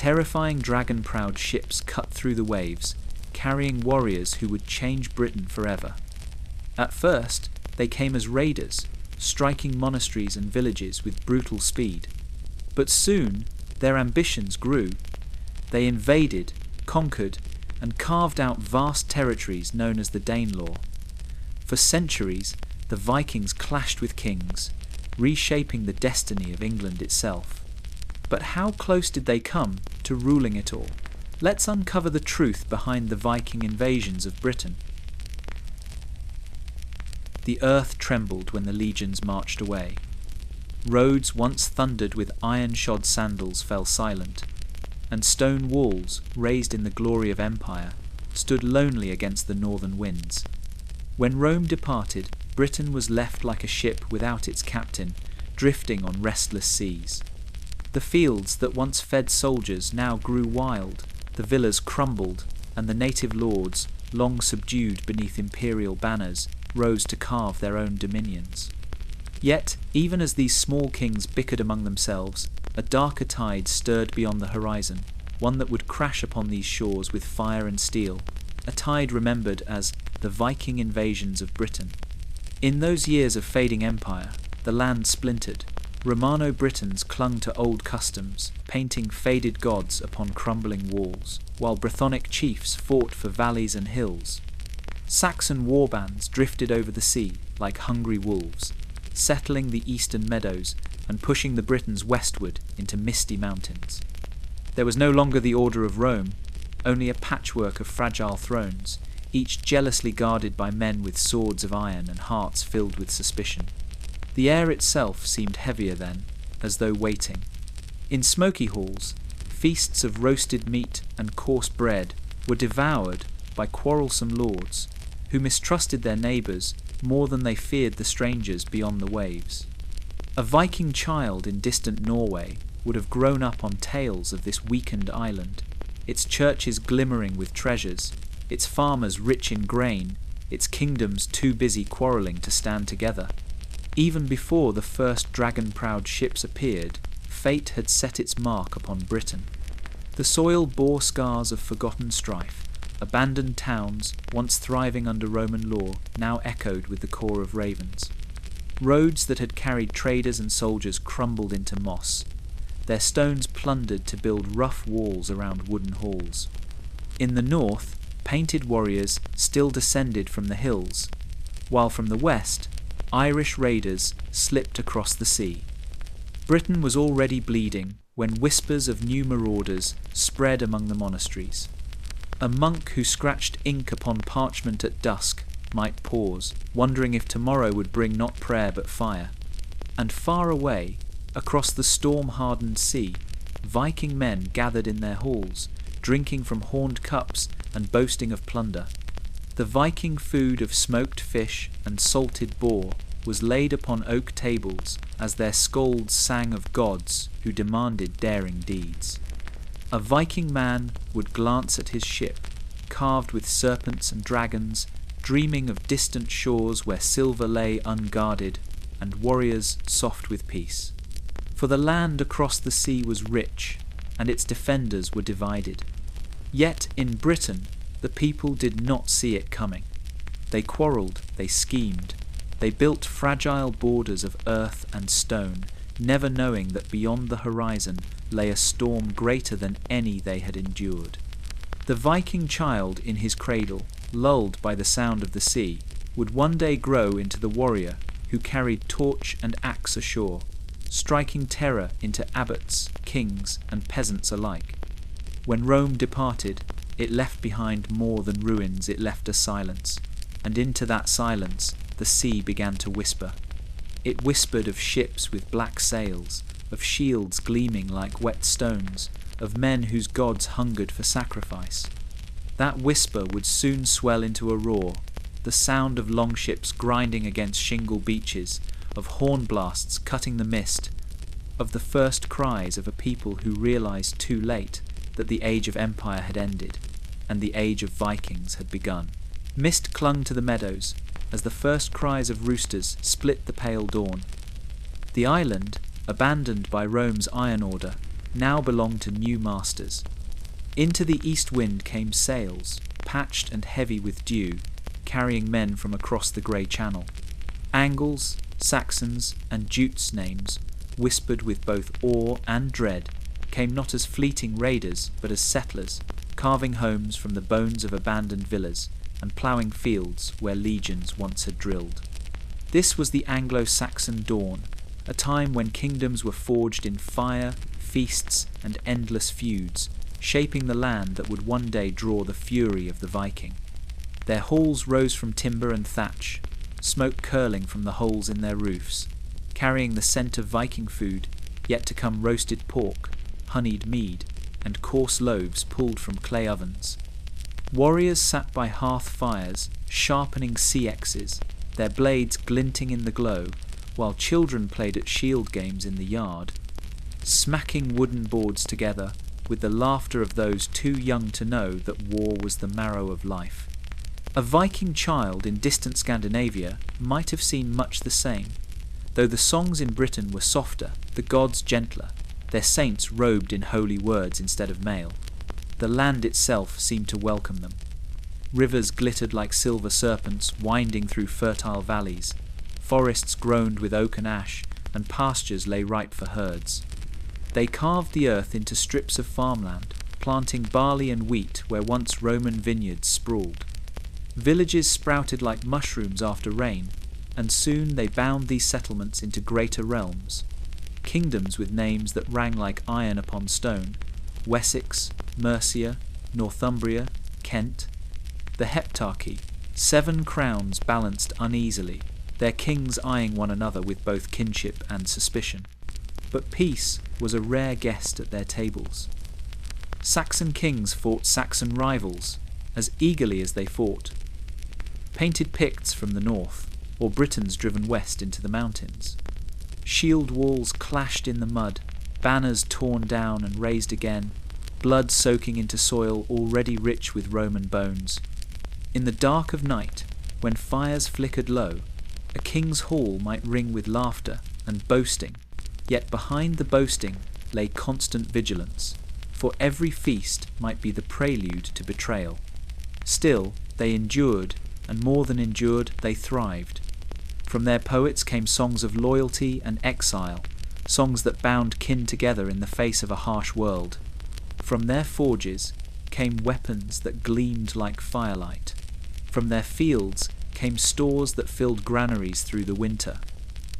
Terrifying dragon-prowed ships cut through the waves, carrying warriors who would change Britain forever. At first, they came as raiders, striking monasteries and villages with brutal speed. But soon, their ambitions grew. They invaded, conquered, and carved out vast territories known as the Danelaw. For centuries, the Vikings clashed with kings, reshaping the destiny of England itself. But how close did they come to ruling it all? Let's uncover the truth behind the Viking invasions of Britain. The earth trembled when the legions marched away. Roads once thundered with iron-shod sandals fell silent, and stone walls, raised in the glory of empire, stood lonely against the northern winds. When Rome departed, Britain was left like a ship without its captain, drifting on restless seas. The fields that once fed soldiers now grew wild, the villas crumbled, and the native lords, long subdued beneath imperial banners, rose to carve their own dominions. Yet, even as these small kings bickered among themselves, a darker tide stirred beyond the horizon, one that would crash upon these shores with fire and steel, a tide remembered as the Viking invasions of Britain. In those years of fading empire, the land splintered. Romano-Britons clung to old customs, painting faded gods upon crumbling walls, while Brythonic chiefs fought for valleys and hills. Saxon warbands drifted over the sea like hungry wolves, settling the eastern meadows and pushing the Britons westward into misty mountains. There was no longer the order of Rome, only a patchwork of fragile thrones, each jealously guarded by men with swords of iron and hearts filled with suspicion. The air itself seemed heavier then, as though waiting. In smoky halls, feasts of roasted meat and coarse bread were devoured by quarrelsome lords, who mistrusted their neighbours more than they feared the strangers beyond the waves. A Viking child in distant Norway would have grown up on tales of this weakened island, its churches glimmering with treasures, its farmers rich in grain, its kingdoms too busy quarrelling to stand together. Even before the first dragon-prowed ships appeared, fate had set its mark upon Britain. The soil bore scars of forgotten strife. Abandoned towns, once thriving under Roman law, now echoed with the caw of ravens. Roads that had carried traders and soldiers crumbled into moss, their stones plundered to build rough walls around wooden halls. In the north, painted warriors still descended from the hills, while from the west, Irish raiders slipped across the sea. Britain was already bleeding when whispers of new marauders spread among the monasteries. A monk who scratched ink upon parchment at dusk might pause, wondering if tomorrow would bring not prayer but fire. And far away, across the storm-hardened sea, Viking men gathered in their halls, drinking from horned cups and boasting of plunder. The Viking food of smoked fish and salted boar was laid upon oak tables as their skalds sang of gods who demanded daring deeds. A Viking man would glance at his ship, carved with serpents and dragons, dreaming of distant shores where silver lay unguarded, and warriors soft with peace. For the land across the sea was rich, and its defenders were divided. Yet in Britain, the people did not see it coming. They quarrelled, they schemed, they built fragile borders of earth and stone, never knowing that beyond the horizon lay a storm greater than any they had endured. The Viking child in his cradle, lulled by the sound of the sea, would one day grow into the warrior who carried torch and axe ashore, striking terror into abbots, kings, and peasants alike. When Rome departed, it left behind more than ruins, it left a silence, and into that silence the sea began to whisper. It whispered of ships with black sails, of shields gleaming like wet stones, of men whose gods hungered for sacrifice. That whisper would soon swell into a roar, the sound of longships grinding against shingle beaches, of horn blasts cutting the mist, of the first cries of a people who realized too late that the age of empire had ended, and the age of Vikings had begun. Mist clung to the meadows, as the first cries of roosters split the pale dawn. The island, abandoned by Rome's iron order, now belonged to new masters. Into the east wind came sails, patched and heavy with dew, carrying men from across the grey channel. Angles, Saxons, and Jutes names, whispered with both awe and dread, came not as fleeting raiders, but as settlers, carving homes from the bones of abandoned villas and ploughing fields where legions once had drilled. This was the Anglo-Saxon dawn, a time when kingdoms were forged in fire, feasts, and endless feuds, shaping the land that would one day draw the fury of the Viking. Their halls rose from timber and thatch, smoke curling from the holes in their roofs, carrying the scent of Viking food, yet to come roasted pork, honeyed mead, and coarse loaves pulled from clay ovens. Warriors sat by hearth fires, sharpening sea-axes, their blades glinting in the glow, while children played at shield games in the yard, smacking wooden boards together with the laughter of those too young to know that war was the marrow of life. A Viking child in distant Scandinavia might have seen much the same, though the songs in Britain were softer, the gods gentler, their saints robed in holy words instead of mail. The land itself seemed to welcome them. Rivers glittered like silver serpents winding through fertile valleys, forests groaned with oak and ash, and pastures lay ripe for herds. They carved the earth into strips of farmland, planting barley and wheat where once Roman vineyards sprawled. Villages sprouted like mushrooms after rain, and soon they bound these settlements into greater realms. Kingdoms with names that rang like iron upon stone: Wessex, Mercia, Northumbria, Kent. The Heptarchy, 7 crowns balanced uneasily, their kings eyeing one another with both kinship and suspicion. But peace was a rare guest at their tables. Saxon kings fought Saxon rivals, as eagerly as they fought. Painted Picts from the north, or Britons driven west into the mountains. Shield walls clashed in the mud, banners torn down and raised again, blood soaking into soil already rich with Roman bones. In the dark of night, when fires flickered low, a king's hall might ring with laughter and boasting, yet behind the boasting lay constant vigilance, for every feast might be the prelude to betrayal. Still, they endured, and more than endured, they thrived. From their poets came songs of loyalty and exile, songs that bound kin together in the face of a harsh world. From their forges came weapons that gleamed like firelight. From their fields came stores that filled granaries through the winter.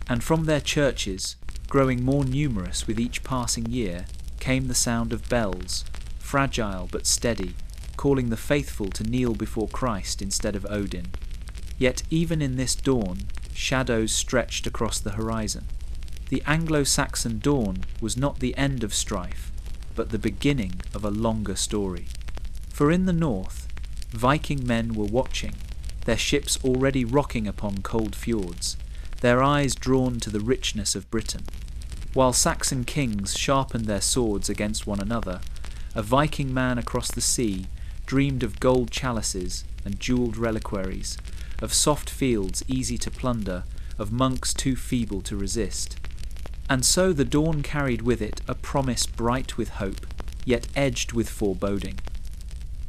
And from their churches, growing more numerous with each passing year, came the sound of bells, fragile but steady, calling the faithful to kneel before Christ instead of Odin. Yet even in this dawn, shadows stretched across the horizon. The Anglo-Saxon dawn was not the end of strife, but the beginning of a longer story. For in the north, Viking men were watching, their ships already rocking upon cold fjords, their eyes drawn to the richness of Britain. While Saxon kings sharpened their swords against one another, a Viking man across the sea dreamed of gold chalices and jewelled reliquaries, of soft fields easy to plunder, of monks too feeble to resist. And so the dawn carried with it a promise bright with hope, yet edged with foreboding.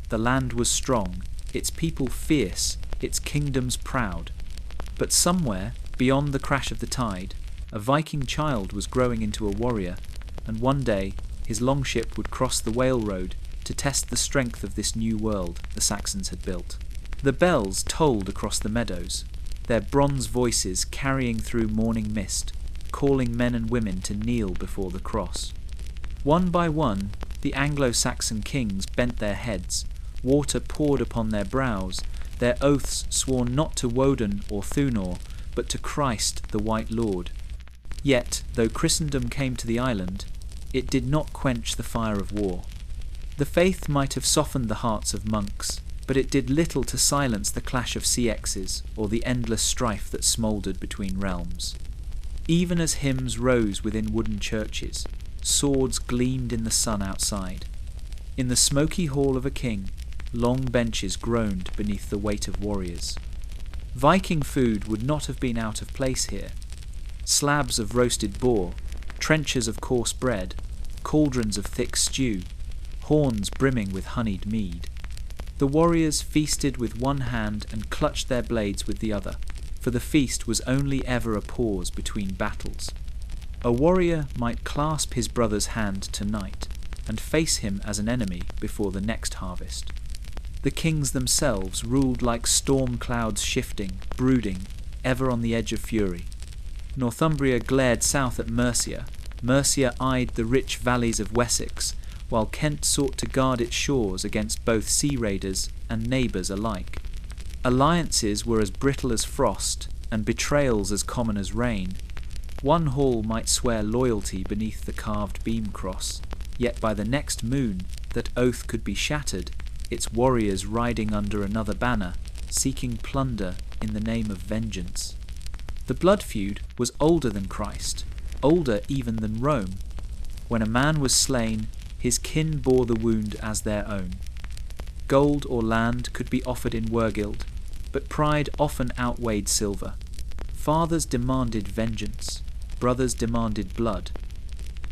The land was strong, its people fierce, its kingdoms proud. But somewhere, beyond the crash of the tide, a Viking child was growing into a warrior, and one day his longship would cross the whale road to test the strength of this new world the Saxons had built. The bells tolled across the meadows, their bronze voices carrying through morning mist, calling men and women to kneel before the cross. One by one, the Anglo-Saxon kings bent their heads, water poured upon their brows, their oaths sworn not to Woden or Thunor, but to Christ the White Lord. Yet, though Christendom came to the island, it did not quench the fire of war. The faith might have softened the hearts of monks, but it did little to silence the clash of sea-axes or the endless strife that smouldered between realms. Even as hymns rose within wooden churches, swords gleamed in the sun outside. In the smoky hall of a king, long benches groaned beneath the weight of warriors. Viking food would not have been out of place here. Slabs of roasted boar, trenchers of coarse bread, cauldrons of thick stew, horns brimming with honeyed mead. The warriors feasted with one hand and clutched their blades with the other, for the feast was only ever a pause between battles. A warrior might clasp his brother's hand tonight and face him as an enemy before the next harvest. The kings themselves ruled like storm clouds shifting, brooding, ever on the edge of fury. Northumbria glared south at Mercia. Mercia eyed the rich valleys of Wessex, while Kent sought to guard its shores against both sea raiders and neighbours alike. Alliances were as brittle as frost, and betrayals as common as rain. One hall might swear loyalty beneath the carved beam cross, yet by the next moon that oath could be shattered, its warriors riding under another banner, seeking plunder in the name of vengeance. The blood feud was older than Christ, older even than Rome. When a man was slain, his kin bore the wound as their own. Gold or land could be offered in wergild, but pride often outweighed silver. Fathers demanded vengeance, brothers demanded blood.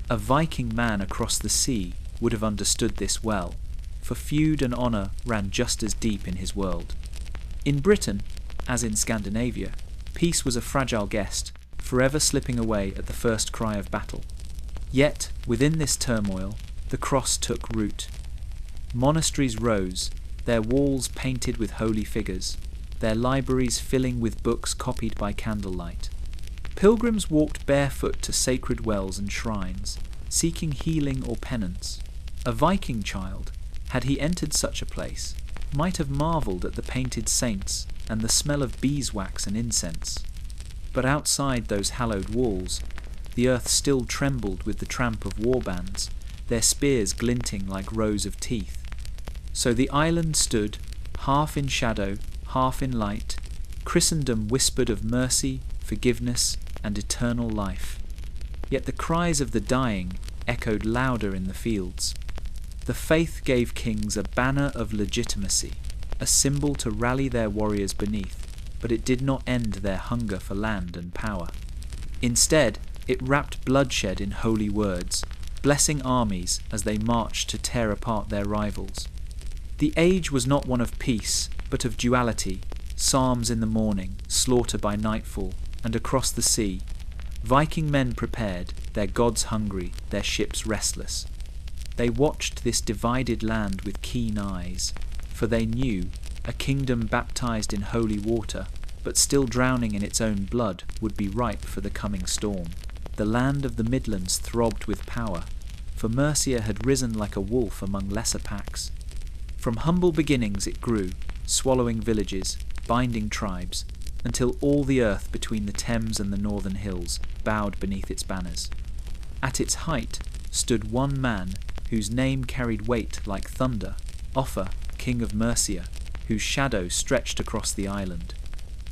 A Viking man across the sea would have understood this well, for feud and honour ran just as deep in his world. In Britain, as in Scandinavia, peace was a fragile guest, forever slipping away at the first cry of battle. Yet, within this turmoil, the cross took root. Monasteries rose, their walls painted with holy figures, their libraries filling with books copied by candlelight. Pilgrims walked barefoot to sacred wells and shrines, seeking healing or penance. A Viking child, had he entered such a place, might have marvelled at the painted saints and the smell of beeswax and incense. But outside those hallowed walls, the earth still trembled with the tramp of warbands, their spears glinting like rows of teeth. So the island stood, half in shadow, half in light. Christendom whispered of mercy, forgiveness, and eternal life. Yet the cries of the dying echoed louder in the fields. The faith gave kings a banner of legitimacy, a symbol to rally their warriors beneath, but it did not end their hunger for land and power. Instead, it wrapped bloodshed in holy words, blessing armies as they marched to tear apart their rivals. The age was not one of peace, but of duality, psalms in the morning, slaughter by nightfall, and across the sea, Viking men prepared, their gods hungry, their ships restless. They watched this divided land with keen eyes, for they knew a kingdom baptized in holy water, but still drowning in its own blood, would be ripe for the coming storm. The land of the Midlands throbbed with power, for Mercia had risen like a wolf among lesser packs. From humble beginnings it grew, swallowing villages, binding tribes, until all the earth between the Thames and the northern hills bowed beneath its banners. At its height stood one man whose name carried weight like thunder, Offa, king of Mercia, whose shadow stretched across the island.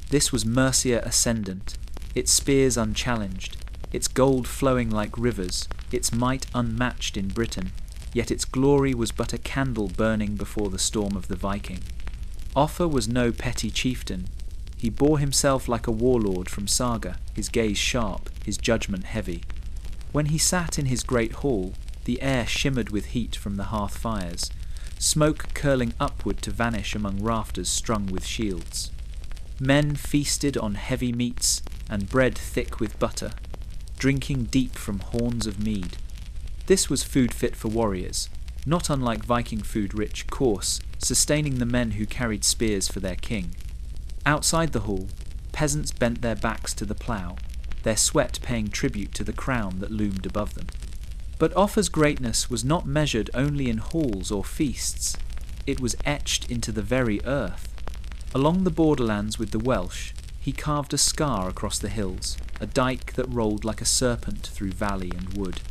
This was Mercia ascendant, its spears unchallenged, its gold flowing like rivers, its might unmatched in Britain, yet its glory was but a candle burning before the storm of the Viking. Offa was no petty chieftain. He bore himself like a warlord from saga, his gaze sharp, his judgment heavy. When he sat in his great hall, the air shimmered with heat from the hearth fires, smoke curling upward to vanish among rafters strung with shields. Men feasted on heavy meats and bread thick with butter, drinking deep from horns of mead. This was food fit for warriors, not unlike Viking food rich, coarse, sustaining the men who carried spears for their king. Outside the hall, peasants bent their backs to the plough, their sweat paying tribute to the crown that loomed above them. But Offa's greatness was not measured only in halls or feasts. It was etched into the very earth. Along the borderlands with the Welsh, he carved a scar across the hills, a dike that rolled like a serpent through valley and wood.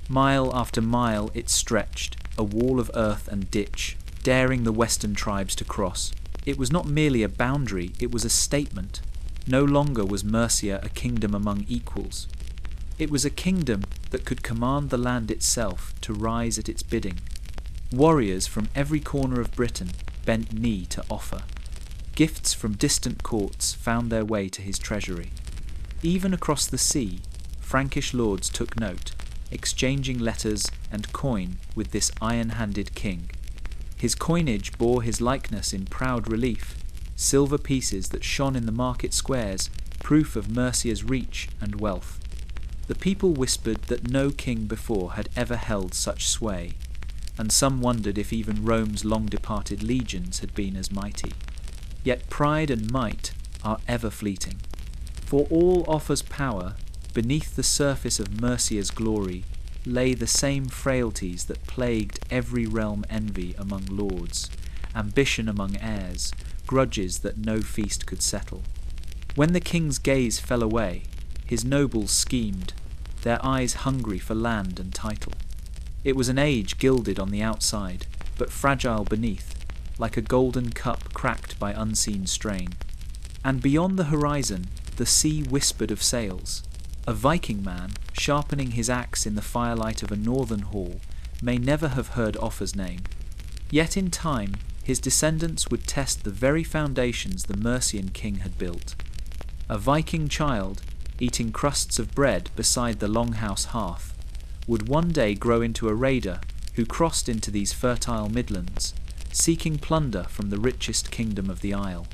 Mile after mile it stretched, a wall of earth and ditch, daring the western tribes to cross. It was not merely a boundary, it was a statement. No longer was Mercia a kingdom among equals. It was a kingdom that could command the land itself to rise at its bidding. Warriors from every corner of Britain bent knee to Offa. Gifts from distant courts found their way to his treasury. Even across the sea, Frankish lords took note. exchanging letters and coin with this iron-handed king. His coinage bore his likeness in proud relief, silver pieces that shone in the market squares, proof of Mercia's reach and wealth. The people whispered that no king before had ever held such sway, and some wondered if even Rome's long-departed legions had been as mighty. Yet pride and might are ever fleeting. For all offers power, beneath the surface of Mercia's glory lay the same frailties that plagued every realm: envy among lords, ambition among heirs, grudges that no feast could settle. When the king's gaze fell away, his nobles schemed, their eyes hungry for land and title. It was an age gilded on the outside, but fragile beneath, like a golden cup cracked by unseen strain. And beyond the horizon, the sea whispered of sails. A Viking man, sharpening his axe in the firelight of a northern hall, may never have heard Offa's name. Yet in time, his descendants would test the very foundations the Mercian king had built. A Viking child, eating crusts of bread beside the longhouse hearth, would one day grow into a raider who crossed into these fertile midlands, seeking plunder from the richest kingdom of the isle.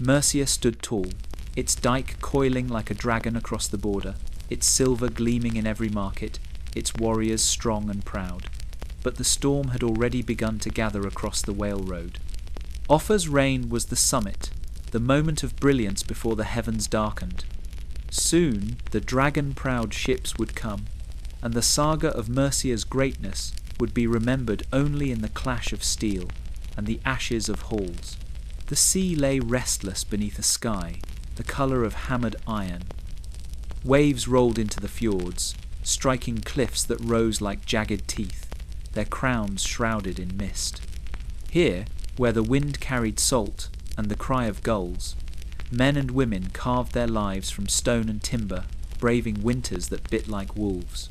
Mercia stood tall, its dike coiling like a dragon across the border, its silver gleaming in every market, its warriors strong and proud. But the storm had already begun to gather across the Whale Road. Offa's reign was the summit, the moment of brilliance before the heavens darkened. Soon the dragon-proud ships would come, and the saga of Mercia's greatness would be remembered only in the clash of steel and the ashes of halls. The sea lay restless beneath a sky, the colour of hammered iron. Waves rolled into the fjords, striking cliffs that rose like jagged teeth, their crowns shrouded in mist. Here, where the wind carried salt and the cry of gulls, men and women carved their lives from stone and timber, braving winters that bit like wolves.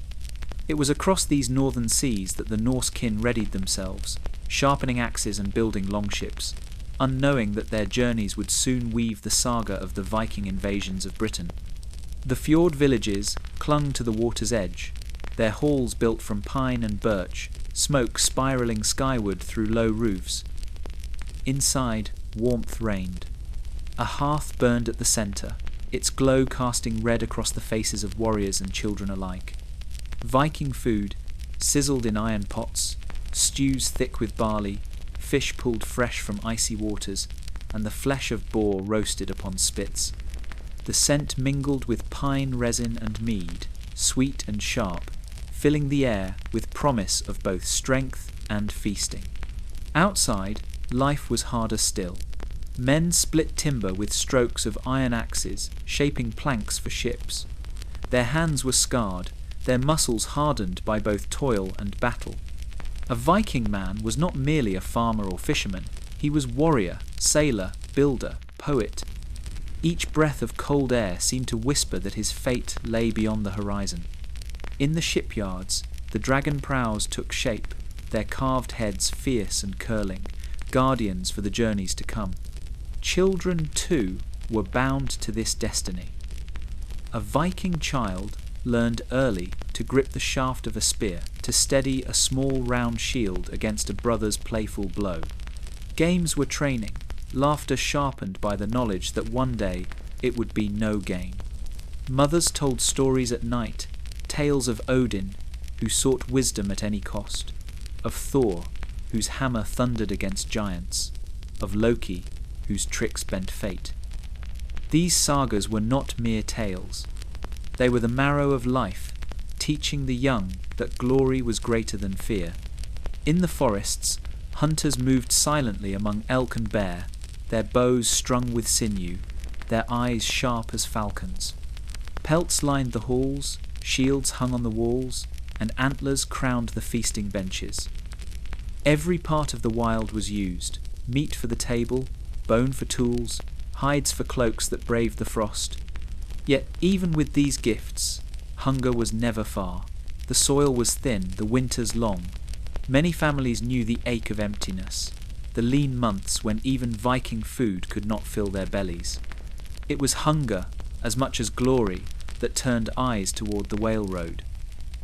It was across these northern seas that the Norse kin readied themselves, sharpening axes and building longships, unknowing that their journeys would soon weave the saga of the Viking invasions of Britain. The fjord villages clung to the water's edge, their halls built from pine and birch, smoke spiralling skyward through low roofs. Inside, warmth reigned. A hearth burned at the centre, its glow casting red across the faces of warriors and children alike. Viking food, sizzled in iron pots, stews thick with barley, fish pulled fresh from icy waters, and the flesh of boar roasted upon spits. The scent mingled with pine resin and mead, sweet and sharp, filling the air with promise of both strength and feasting. Outside, life was harder still. Men split timber with strokes of iron axes, shaping planks for ships. Their hands were scarred, their muscles hardened by both toil and battle. A Viking man was not merely a farmer or fisherman, he was warrior, sailor, builder, poet. Each breath of cold air seemed to whisper that his fate lay beyond the horizon. In the shipyards, the dragon prows took shape, their carved heads fierce and curling, guardians for the journeys to come. Children, too, were bound to this destiny. A Viking child learned early to grip the shaft of a spear, to steady a small round shield against a brother's playful blow. Games were training, laughter sharpened by the knowledge that one day it would be no game. Mothers told stories at night, tales of Odin, who sought wisdom at any cost, of Thor, whose hammer thundered against giants, of Loki, whose tricks bent fate. These sagas were not mere tales. They were the marrow of life, teaching the young that glory was greater than fear. In the forests, hunters moved silently among elk and bear, their bows strung with sinew, their eyes sharp as falcons. Pelts lined the halls, shields hung on the walls, and antlers crowned the feasting benches. Every part of the wild was used, meat for the table, bone for tools, hides for cloaks that braved the frost. Yet even with these gifts, hunger was never far. The soil was thin, the winters long. Many families knew the ache of emptiness, the lean months when even Viking food could not fill their bellies. It was hunger, as much as glory, that turned eyes toward the Whale Road.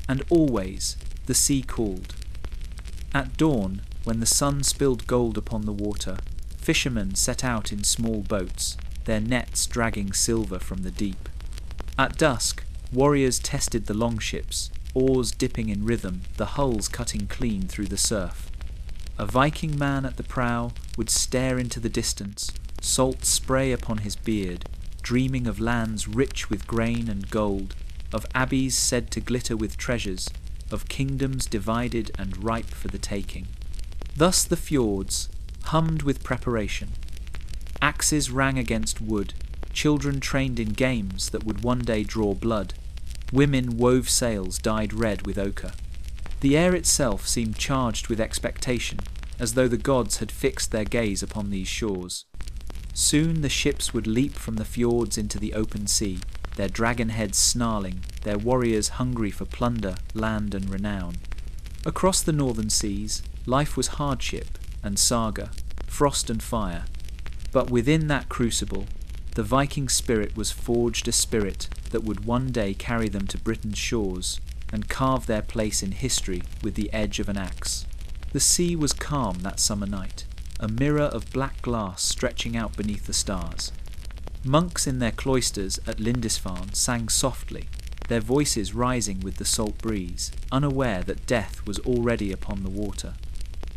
and always the sea called. At dawn, when the sun spilled gold upon the water, fishermen set out in small boats, their nets dragging silver from the deep. At dusk, warriors tested the longships, oars dipping in rhythm, the hulls cutting clean through the surf. A Viking man at the prow would stare into the distance, salt spray upon his beard, dreaming of lands rich with grain and gold, of abbeys said to glitter with treasures, of kingdoms divided and ripe for the taking. Thus the fjords hummed with preparation. Axes rang against wood, children trained in games that would one day draw blood, women wove sails dyed red with ochre. The air itself seemed charged with expectation, as though the gods had fixed their gaze upon these shores. Soon the ships would leap from the fjords into the open sea, their dragon heads snarling, their warriors hungry for plunder, land and renown. Across the northern seas, life was hardship and saga, frost and fire. But within that crucible, the Viking spirit was forged a spirit that would one day carry them to Britain's shores and carve their place in history with the edge of an axe. The sea was calm that summer night, a mirror of black glass stretching out beneath the stars. Monks in their cloisters at Lindisfarne sang softly, their voices rising with the salt breeze, unaware that death was already upon the water.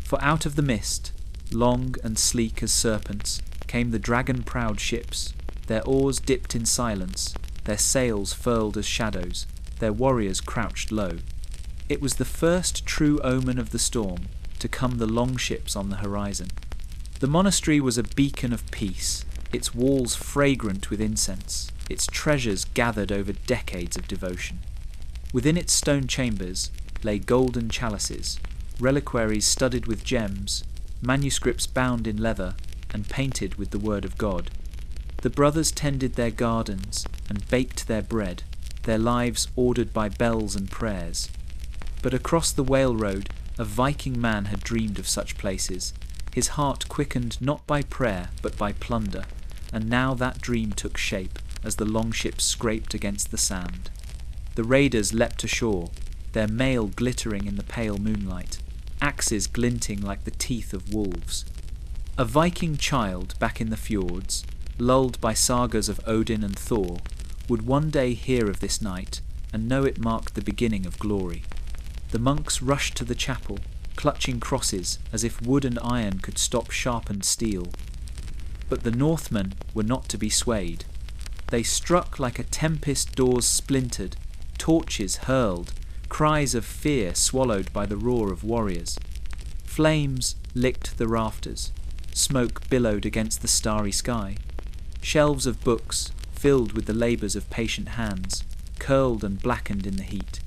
For out of the mist, long and sleek as serpents, came the dragon-prowed ships, their oars dipped in silence, their sails furled as shadows, their warriors crouched low. It was the first true omen of the storm, to come the longships on the horizon. The monastery was a beacon of peace, its walls fragrant with incense, its treasures gathered over decades of devotion. Within its stone chambers lay golden chalices, reliquaries studded with gems, manuscripts bound in leather and painted with the word of God. The brothers tended their gardens and baked their bread, their lives ordered by bells and prayers. But across the Whale Road, a Viking man had dreamed of such places, his heart quickened not by prayer but by plunder, and now that dream took shape as the longships scraped against the sand. The raiders leapt ashore, their mail glittering in the pale moonlight, axes glinting like the teeth of wolves. A Viking child back in the fjords, lulled by sagas of Odin and Thor, would one day hear of this night and know it marked the beginning of glory. The monks rushed to the chapel, clutching crosses as if wood and iron could stop sharpened steel. But the Northmen were not to be swayed. They struck like a tempest, doors splintered, torches hurled, cries of fear swallowed by the roar of warriors. Flames licked the rafters, smoke billowed against the starry sky. Shelves of books, filled with the labours of patient hands, curled and blackened in the heat.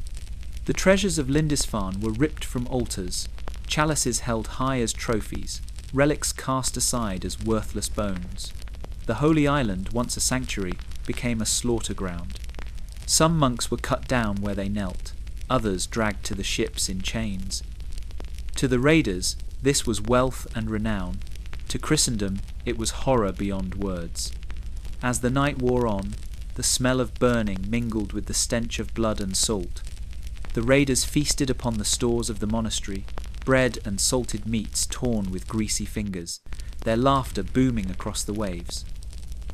The treasures of Lindisfarne were ripped from altars, chalices held high as trophies, relics cast aside as worthless bones. The holy island, once a sanctuary, became a slaughter ground. Some monks were cut down where they knelt, others dragged to the ships in chains. To the raiders, this was wealth and renown. To Christendom, it was horror beyond words. As the night wore on, the smell of burning mingled with the stench of blood and salt. The raiders feasted upon the stores of the monastery, bread and salted meats torn with greasy fingers, their laughter booming across the waves.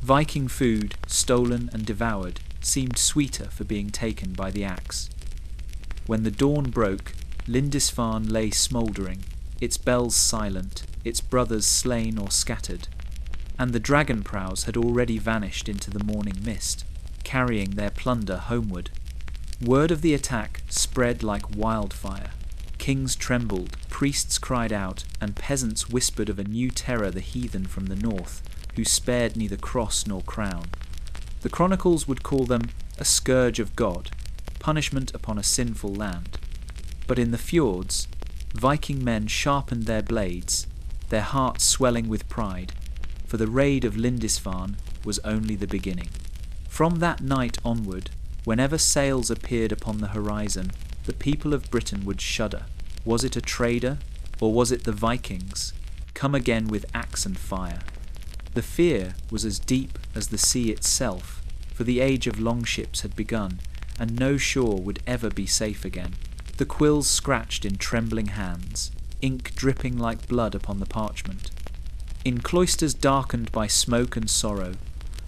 Viking food, stolen and devoured, seemed sweeter for being taken by the axe. When the dawn broke, Lindisfarne lay smouldering, its bells silent, its brothers slain or scattered, and the dragon prows had already vanished into the morning mist, carrying their plunder homeward. Word of the attack spread like wildfire. Kings trembled, priests cried out, and peasants whispered of a new terror, the heathen from the north, who spared neither cross nor crown. The chronicles would call them a scourge of God, punishment upon a sinful land. But in the fjords, Viking men sharpened their blades, their hearts swelling with pride, for the raid of Lindisfarne was only the beginning. From that night onward, whenever sails appeared upon the horizon, the people of Britain would shudder. Was it a trader, or was it the Vikings, come again with axe and fire? The fear was as deep as the sea itself, for the age of longships had begun, and no shore would ever be safe again. The quills scratched in trembling hands, ink dripping like blood upon the parchment. In cloisters darkened by smoke and sorrow,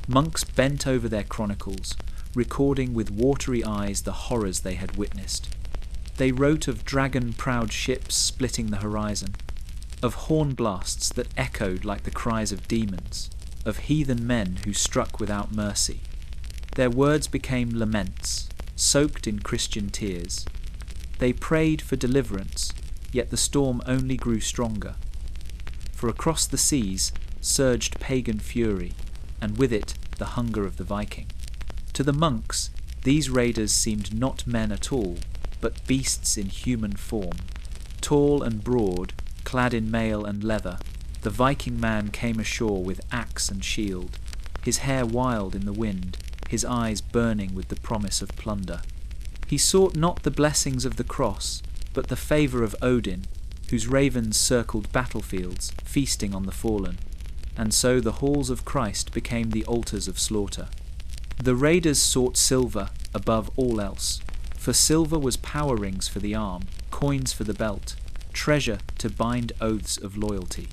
monks bent over their chronicles, recording with watery eyes the horrors they had witnessed. They wrote of dragon-prowed ships splitting the horizon, of horn blasts that echoed like the cries of demons, of heathen men who struck without mercy. Their words became laments, soaked in Christian tears. They prayed for deliverance, yet the storm only grew stronger. For across the seas surged pagan fury, and with it the hunger of the Viking. To the monks, these raiders seemed not men at all, but beasts in human form. Tall and broad, clad in mail and leather, the Viking man came ashore with axe and shield, his hair wild in the wind, his eyes burning with the promise of plunder. He sought not the blessings of the cross, but the favour of Odin, whose ravens circled battlefields, feasting on the fallen, and so the halls of Christ became the altars of slaughter. The raiders sought silver above all else, for silver was power rings for the arm, coins for the belt, treasure to bind oaths of loyalty.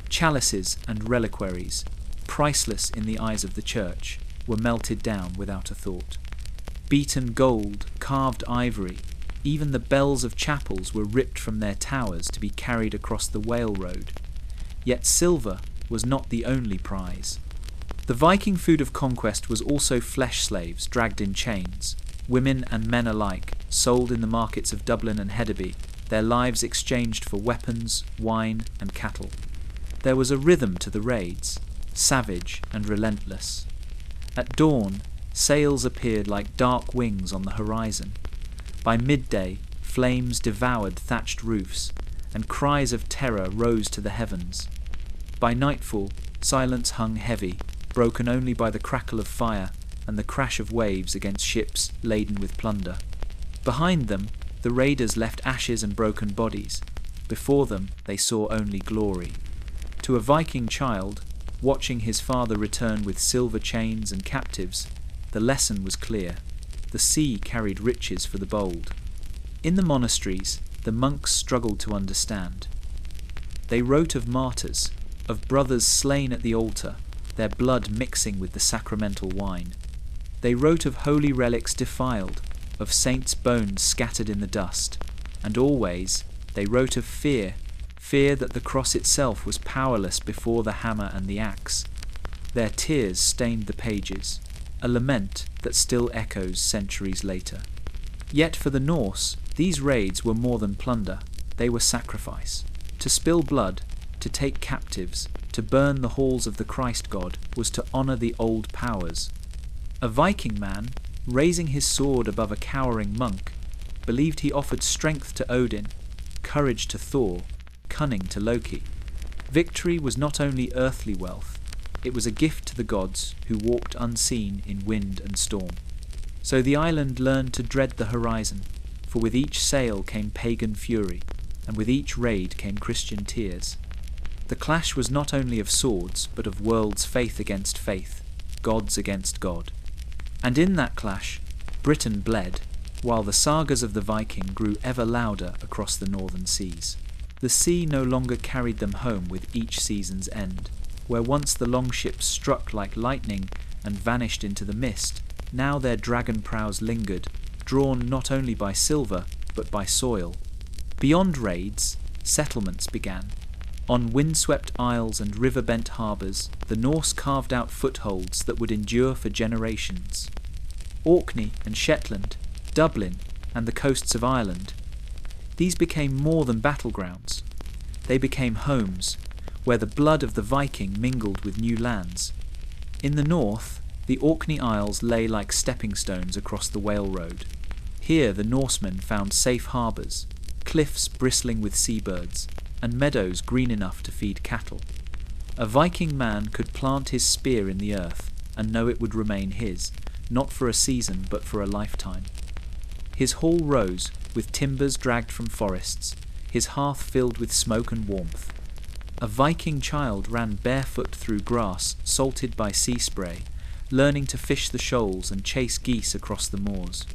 Chalices and reliquaries, priceless in the eyes of the church, were melted down without a thought. Beaten gold, carved ivory, even the bells of chapels were ripped from their towers to be carried across the whale road. Yet silver was not the only prize. The Viking food of conquest was also flesh slaves dragged in chains, women and men alike, sold in the markets of Dublin and Hedeby, their lives exchanged for weapons, wine and cattle. There was a rhythm to the raids, savage and relentless. At dawn, sails appeared like dark wings on the horizon. By midday, flames devoured thatched roofs, and cries of terror rose to the heavens. By nightfall, silence hung heavy, broken only by the crackle of fire and the crash of waves against ships laden with plunder. Behind them, the raiders left ashes and broken bodies. Before them, they saw only glory. To a Viking child, watching his father return with silver chains and captives, the lesson was clear. The sea carried riches for the bold. In the monasteries, the monks struggled to understand. They wrote of martyrs, of brothers slain at the altar, their blood mixing with the sacramental wine. They wrote of holy relics defiled, of saints' bones scattered in the dust, and always they wrote of fear that the cross itself was powerless before the hammer and the axe. Their tears stained the pages, a lament that still echoes centuries later. Yet for the Norse, these raids were more than plunder, they were sacrifice. To spill blood, to take captives, to burn the halls of the Christ God was to honour the old powers. A Viking man, raising his sword above a cowering monk, believed he offered strength to Odin, courage to Thor, cunning to Loki. Victory was not only earthly wealth, it was a gift to the gods who walked unseen in wind and storm. So the island learned to dread the horizon, for with each sail came pagan fury, and with each raid came Christian tears. The clash was not only of swords, but of worlds faith against faith, gods against God. And in that clash, Britain bled, while the sagas of the Viking grew ever louder across the northern seas. The sea no longer carried them home with each season's end. Where once the longships struck like lightning and vanished into the mist, now their dragon prows lingered, drawn not only by silver, but by soil. Beyond raids, settlements began. On windswept isles and river-bent harbours, the Norse carved out footholds that would endure for generations. Orkney and Shetland, Dublin and the coasts of Ireland, these became more than battlegrounds. They became homes, where the blood of the Viking mingled with new lands. In the north, the Orkney Isles lay like stepping stones across the whale road. Here the Norsemen found safe harbours, cliffs bristling with seabirds, and meadows green enough to feed cattle. A Viking man could plant his spear in the earth and know it would remain his, not for a season but for a lifetime. His hall rose, with timbers dragged from forests, his hearth filled with smoke and warmth. A Viking child ran barefoot through grass salted by sea spray, learning to fish the shoals and chase geese across the moors.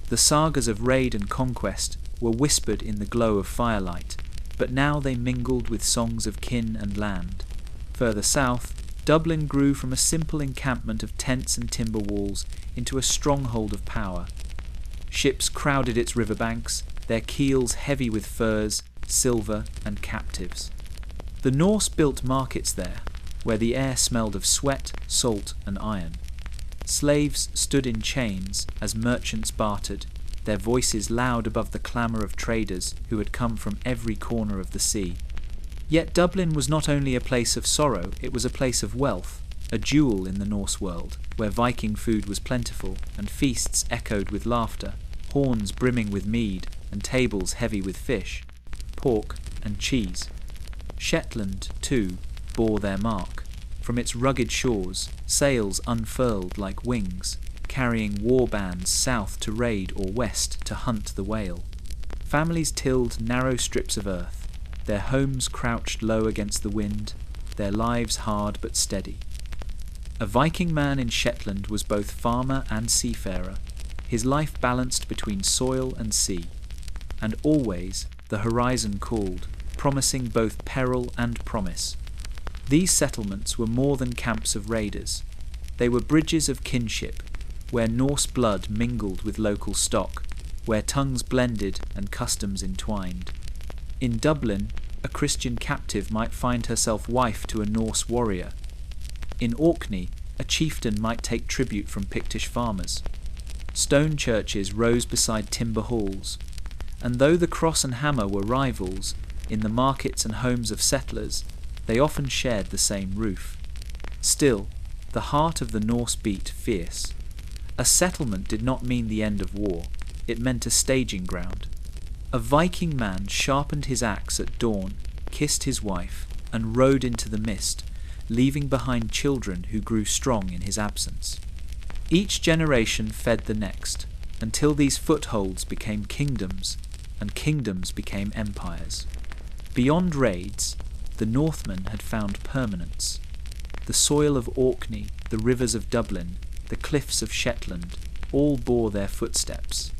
The sagas of raid and conquest were whispered in the glow of firelight, but now they mingled with songs of kin and land. Further south, Dublin grew from a simple encampment of tents and timber walls into a stronghold of power. Ships crowded its riverbanks, their keels heavy with furs, silver, and captives. The Norse built markets there, where the air smelled of sweat, salt, and iron. Slaves stood in chains as merchants bartered, their voices loud above the clamour of traders who had come from every corner of the sea. Yet Dublin was not only a place of sorrow, it was a place of wealth, a jewel in the Norse world, where Viking food was plentiful, and feasts echoed with laughter, horns brimming with mead, and tables heavy with fish, pork, and cheese. Shetland, too, bore their mark. From its rugged shores, sails unfurled like wings, carrying war bands south to raid or west to hunt the whale. Families tilled narrow strips of earth, their homes crouched low against the wind, their lives hard but steady. A Viking man in Shetland was both farmer and seafarer, his life balanced between soil and sea. And always the horizon called, promising both peril and promise. These settlements were more than camps of raiders. They were bridges of kinship, where Norse blood mingled with local stock, where tongues blended and customs entwined. In Dublin, a Christian captive might find herself wife to a Norse warrior. In Orkney, a chieftain might take tribute from Pictish farmers. Stone churches rose beside timber halls, and though the cross and hammer were rivals, in the markets and homes of settlers, they often shared the same roof. Still, the heart of the Norse beat fierce. A settlement did not mean the end of war, it meant a staging ground. A Viking man sharpened his axe at dawn, kissed his wife, and rode into the mist, leaving behind children who grew strong in his absence. Each generation fed the next, until these footholds became kingdoms, and kingdoms became empires. Beyond raids, the Northmen had found permanence. The soil of Orkney, the rivers of Dublin, the cliffs of Shetland, all bore their footsteps.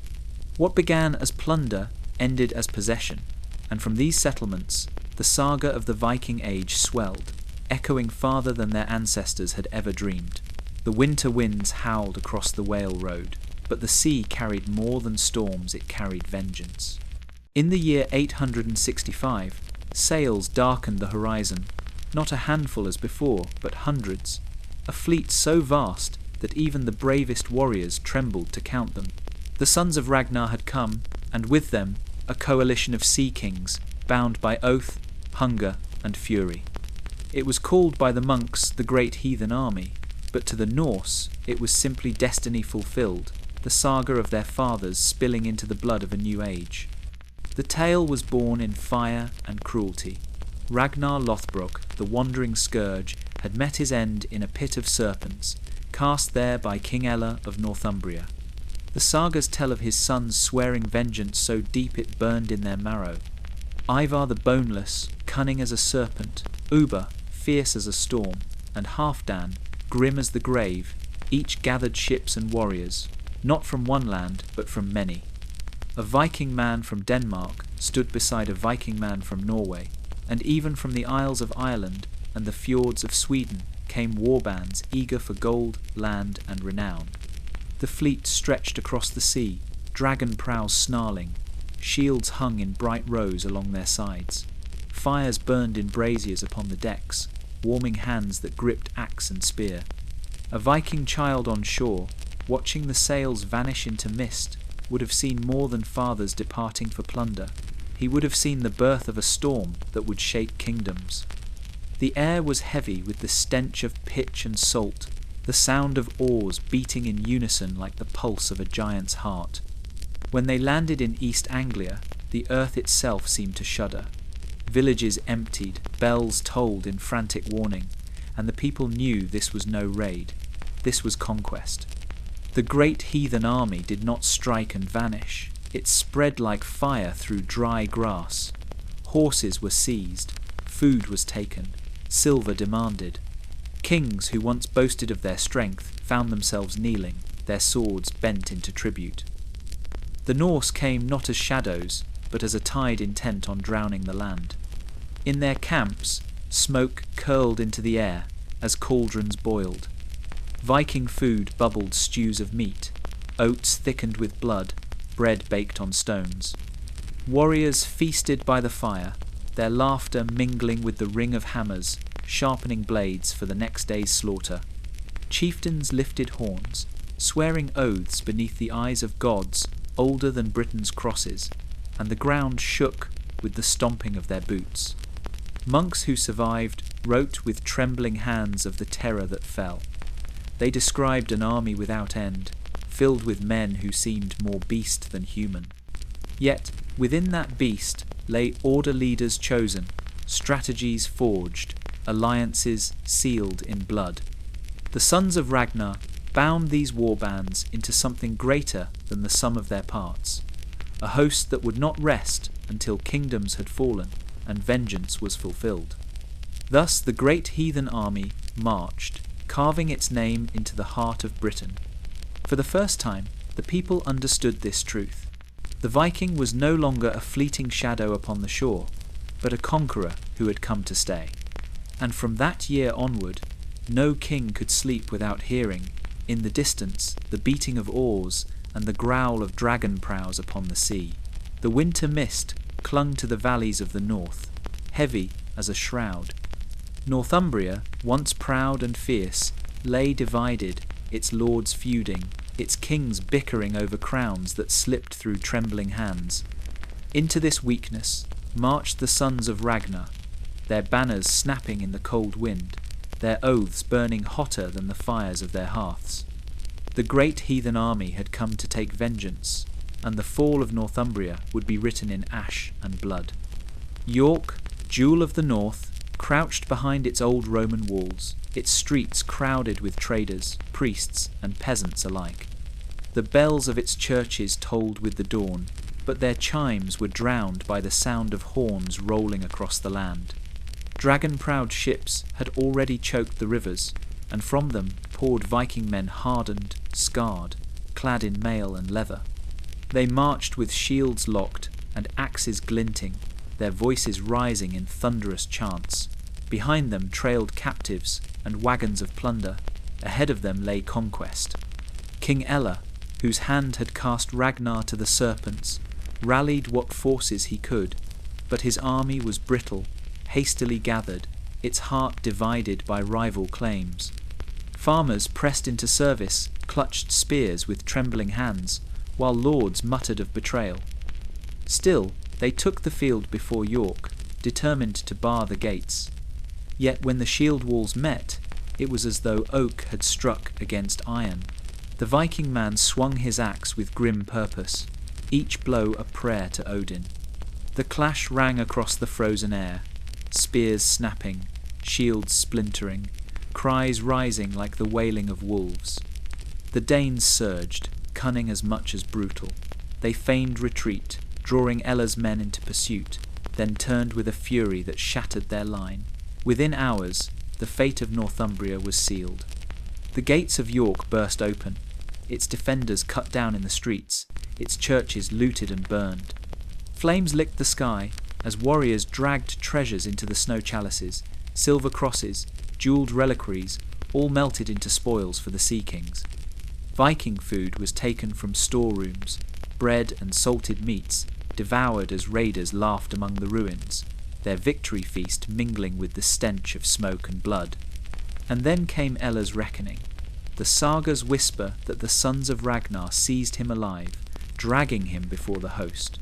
What began as plunder ended as possession, and from these settlements the saga of the Viking Age swelled, echoing farther than their ancestors had ever dreamed. The winter winds howled across the Whale Road, but the sea carried more than storms, it carried vengeance. In the year 865, sails darkened the horizon, not a handful as before, but hundreds, a fleet so vast that even the bravest warriors trembled to count them. The sons of Ragnar had come, and with them a coalition of sea kings, bound by oath, hunger, and fury. It was called by the monks the Great Heathen Army, but to the Norse it was simply destiny fulfilled, the saga of their fathers spilling into the blood of a new age. The tale was born in fire and cruelty. Ragnar Lothbrok, the wandering scourge, had met his end in a pit of serpents, cast there by King Ella of Northumbria. The sagas tell of his sons swearing vengeance so deep it burned in their marrow. Ivar the Boneless, cunning as a serpent, Uber, fierce as a storm, and Halfdan, grim as the grave, each gathered ships and warriors, not from one land, but from many. A Viking man from Denmark stood beside a Viking man from Norway, and even from the Isles of Ireland and the fjords of Sweden came warbands eager for gold, land, and renown. The fleet stretched across the sea, dragon prows snarling, shields hung in bright rows along their sides. Fires burned in braziers upon the decks, warming hands that gripped axe and spear. A Viking child on shore, watching the sails vanish into mist, would have seen more than fathers departing for plunder. He would have seen the birth of a storm that would shake kingdoms. The air was heavy with the stench of pitch and salt, the sound of oars beating in unison like the pulse of a giant's heart. When they landed in East Anglia, the earth itself seemed to shudder. Villages emptied, bells tolled in frantic warning, and the people knew this was no raid. This was conquest. The great heathen army did not strike and vanish. It spread like fire through dry grass. Horses were seized, food was taken, silver demanded. Kings who once boasted of their strength found themselves kneeling, their swords bent into tribute. The Norse came not as shadows, but as a tide intent on drowning the land. In their camps, smoke curled into the air as cauldrons boiled. Viking food bubbled stews of meat, oats thickened with blood, bread baked on stones. Warriors feasted by the fire, their laughter mingling with the ring of hammers, sharpening blades for the next day's slaughter. Chieftains lifted horns, swearing oaths beneath the eyes of gods older than Britain's crosses, and the ground shook with the stomping of their boots. Monks who survived wrote with trembling hands of the terror that fell. They described an army without end, filled with men who seemed more beast than human. Yet, within that beast lay order leaders chosen, strategies forged, alliances sealed in blood. The sons of Ragnar bound these warbands into something greater than the sum of their parts, a host that would not rest until kingdoms had fallen and vengeance was fulfilled. Thus the great heathen army marched, carving its name into the heart of Britain. For the first time, the people understood this truth. The Viking was no longer a fleeting shadow upon the shore, but a conqueror who had come to stay. And from that year onward, no king could sleep without hearing, in the distance, the beating of oars and the growl of dragon prows upon the sea. The winter mist clung to the valleys of the north, heavy as a shroud. Northumbria, once proud and fierce, lay divided, its lords feuding, its kings bickering over crowns that slipped through trembling hands. Into this weakness marched the sons of Ragnar, their banners snapping in the cold wind, their oaths burning hotter than the fires of their hearths. The great heathen army had come to take vengeance, and the fall of Northumbria would be written in ash and blood. York, jewel of the north, crouched behind its old Roman walls, its streets crowded with traders, priests, and peasants alike. The bells of its churches tolled with the dawn, but their chimes were drowned by the sound of horns rolling across the land. Dragon-prowed ships had already choked the rivers, and from them poured Viking men hardened, scarred, clad in mail and leather. They marched with shields locked and axes glinting, their voices rising in thunderous chants. Behind them trailed captives and wagons of plunder. Ahead of them lay conquest. King Ella, whose hand had cast Ragnar to the serpents, rallied what forces he could, but his army was brittle, hastily gathered, its heart divided by rival claims. Farmers pressed into service, clutched spears with trembling hands, while lords muttered of betrayal. Still, they took the field before York, determined to bar the gates. Yet when the shield walls met, it was as though oak had struck against iron. The Viking man swung his axe with grim purpose, each blow a prayer to Odin. The clash rang across the frozen air, spears snapping, shields splintering, cries rising like the wailing of wolves. The Danes surged, cunning as much as brutal. They feigned retreat, drawing Ella's men into pursuit, then turned with a fury that shattered their line. Within hours, the fate of Northumbria was sealed. The gates of York burst open, its defenders cut down in the streets, its churches looted and burned. Flames licked the sky as warriors dragged treasures into the snow chalices, silver crosses, jewelled reliquaries, all melted into spoils for the sea kings. Viking food was taken from storerooms, bread and salted meats, devoured as raiders laughed among the ruins, their victory feast mingling with the stench of smoke and blood. And then came Ella's reckoning. The sagas whisper that the sons of Ragnar seized him alive, dragging him before the host.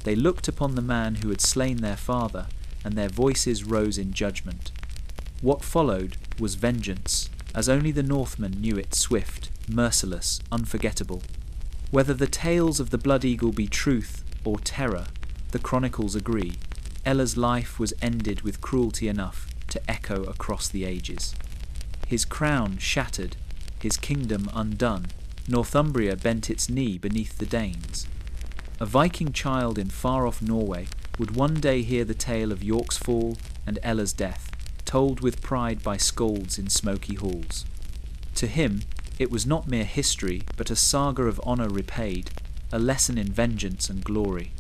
They looked upon the man who had slain their father, and their voices rose in judgment. What followed was vengeance, as only the Northmen knew it, swift, merciless, unforgettable. Whether the tales of the Blood Eagle be truth or terror, the chronicles agree. Ella's life was ended with cruelty enough to echo across the ages. His crown shattered, his kingdom undone, Northumbria bent its knee beneath the Danes. A Viking child in far-off Norway would one day hear the tale of York's fall and Ella's death, told with pride by skalds in smoky halls. To him, it was not mere history, but a saga of honour repaid, a lesson in vengeance and glory.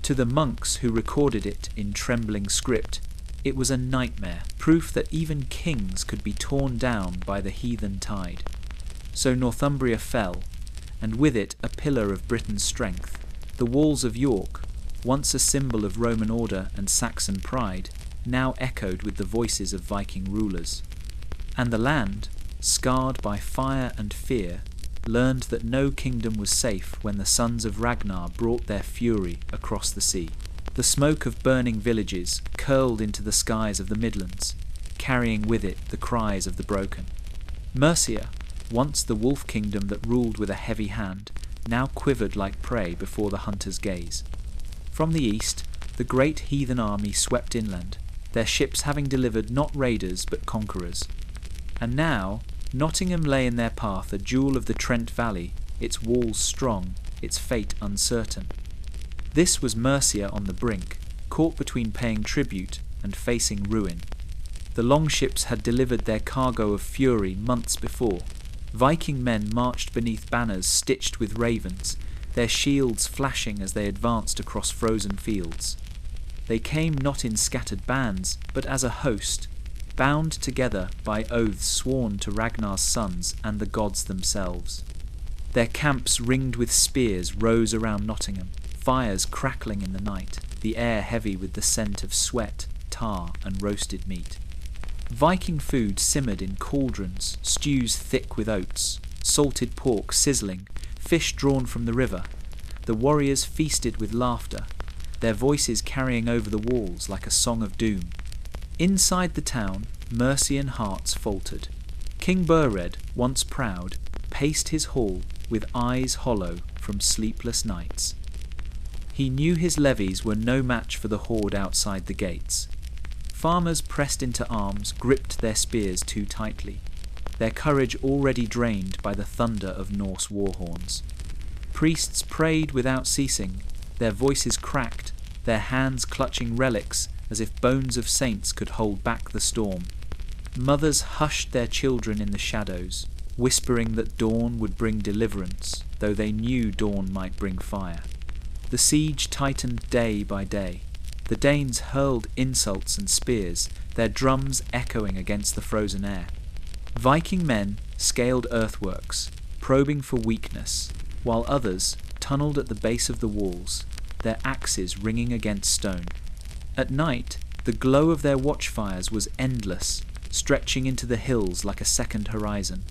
To the monks who recorded it in trembling script, it was a nightmare, proof that even kings could be torn down by the heathen tide. So Northumbria fell, and with it a pillar of Britain's strength. The walls of York, once a symbol of Roman order and Saxon pride, now echoed with the voices of Viking rulers. And the land, scarred by fire and fear, learned that no kingdom was safe when the sons of Ragnar brought their fury across the sea. The smoke of burning villages curled into the skies of the Midlands, carrying with it the cries of the broken. Mercia, once the wolf kingdom that ruled with a heavy hand, now quivered like prey before the hunter's gaze. From the east, the great heathen army swept inland, their ships having delivered not raiders but conquerors. And now, Nottingham lay in their path, a jewel of the Trent Valley, its walls strong, its fate uncertain. This was Mercia on the brink, caught between paying tribute and facing ruin. The longships had delivered their cargo of fury months before. Viking men marched beneath banners stitched with ravens, their shields flashing as they advanced across frozen fields. They came not in scattered bands, but as a host, bound together by oaths sworn to Ragnar's sons and the gods themselves. Their camps ringed with spears rose around Nottingham, fires crackling in the night, the air heavy with the scent of sweat, tar, and roasted meat. Viking food simmered in cauldrons, stews thick with oats, salted pork sizzling, fish drawn from the river. The warriors feasted with laughter, their voices carrying over the walls like a song of doom. Inside the town, Mercian hearts faltered. King Burred, once proud, paced his hall with eyes hollow from sleepless nights. He knew his levies were no match for the horde outside the gates. Farmers pressed into arms gripped their spears too tightly, their courage already drained by the thunder of Norse war horns. Priests prayed without ceasing, their voices cracked, their hands clutching relics as if bones of saints could hold back the storm. Mothers hushed their children in the shadows, whispering that dawn would bring deliverance, though they knew dawn might bring fire. The siege tightened day by day. The Danes hurled insults and spears, their drums echoing against the frozen air. Viking men scaled earthworks, probing for weakness, while others tunneled at the base of the walls, their axes ringing against stone. At night, the glow of their watchfires was endless, stretching into the hills like a second horizon.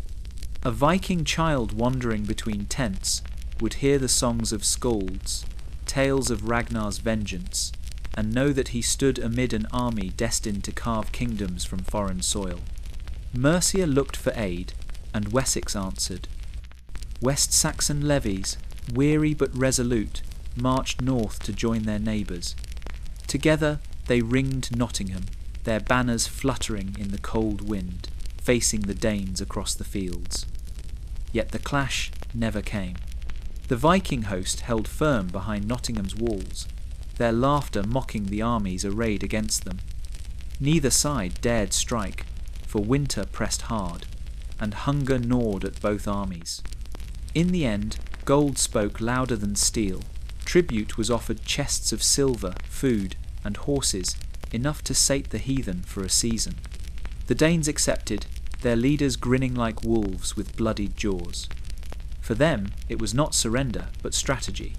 A Viking child wandering between tents would hear the songs of skalds, tales of Ragnar's vengeance, and know that he stood amid an army destined to carve kingdoms from foreign soil. Mercia looked for aid, and Wessex answered. West Saxon levies, weary but resolute, marched north to join their neighbours. Together they ringed Nottingham, their banners fluttering in the cold wind, facing the Danes across the fields. Yet the clash never came. The Viking host held firm behind Nottingham's walls, their laughter mocking the armies arrayed against them. Neither side dared strike, for winter pressed hard, and hunger gnawed at both armies. In the end, gold spoke louder than steel. Tribute was offered chests of silver, food, and horses, enough to sate the heathen for a season. The Danes accepted, their leaders grinning like wolves with bloodied jaws. For them, it was not surrender, but strategy.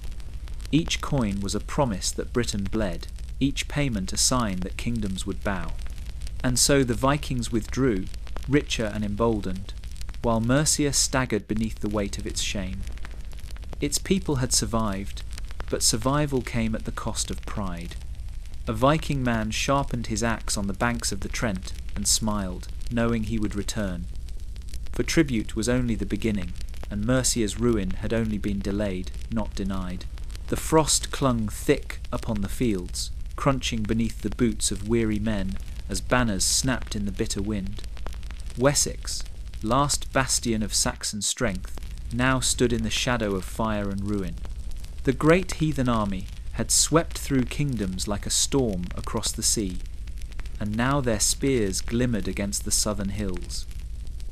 Each coin was a promise that Britain bled, each payment a sign that kingdoms would bow. And so the Vikings withdrew, richer and emboldened, while Mercia staggered beneath the weight of its shame. Its people had survived, but survival came at the cost of pride. A Viking man sharpened his axe on the banks of the Trent and smiled, knowing he would return. For tribute was only the beginning, and Mercia's ruin had only been delayed, not denied. The frost clung thick upon the fields, crunching beneath the boots of weary men as banners snapped in the bitter wind. Wessex, last bastion of Saxon strength, now stood in the shadow of fire and ruin. The great heathen army had swept through kingdoms like a storm across the sea, and now their spears glimmered against the southern hills.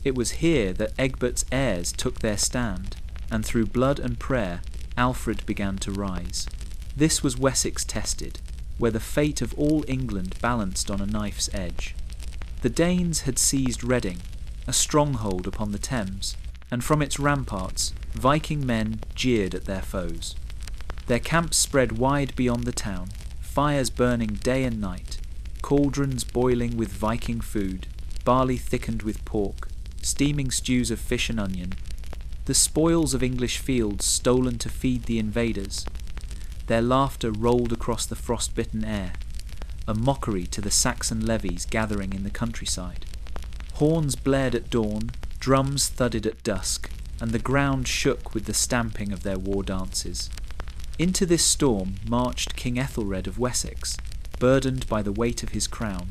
It was here that Egbert's heirs took their stand, and through blood and prayer, Alfred began to rise. This was Wessex tested, where the fate of all England balanced on a knife's edge. The Danes had seized Reading, a stronghold upon the Thames, and from its ramparts Viking men jeered at their foes. Their camps spread wide beyond the town, fires burning day and night, cauldrons boiling with Viking food, barley thickened with pork, steaming stews of fish and onion, the spoils of English fields stolen to feed the invaders. Their laughter rolled across the frost-bitten air, a mockery to the Saxon levies gathering in the countryside. Horns blared at dawn, drums thudded at dusk, and the ground shook with the stamping of their war dances. Into this storm marched King Ethelred of Wessex, burdened by the weight of his crown.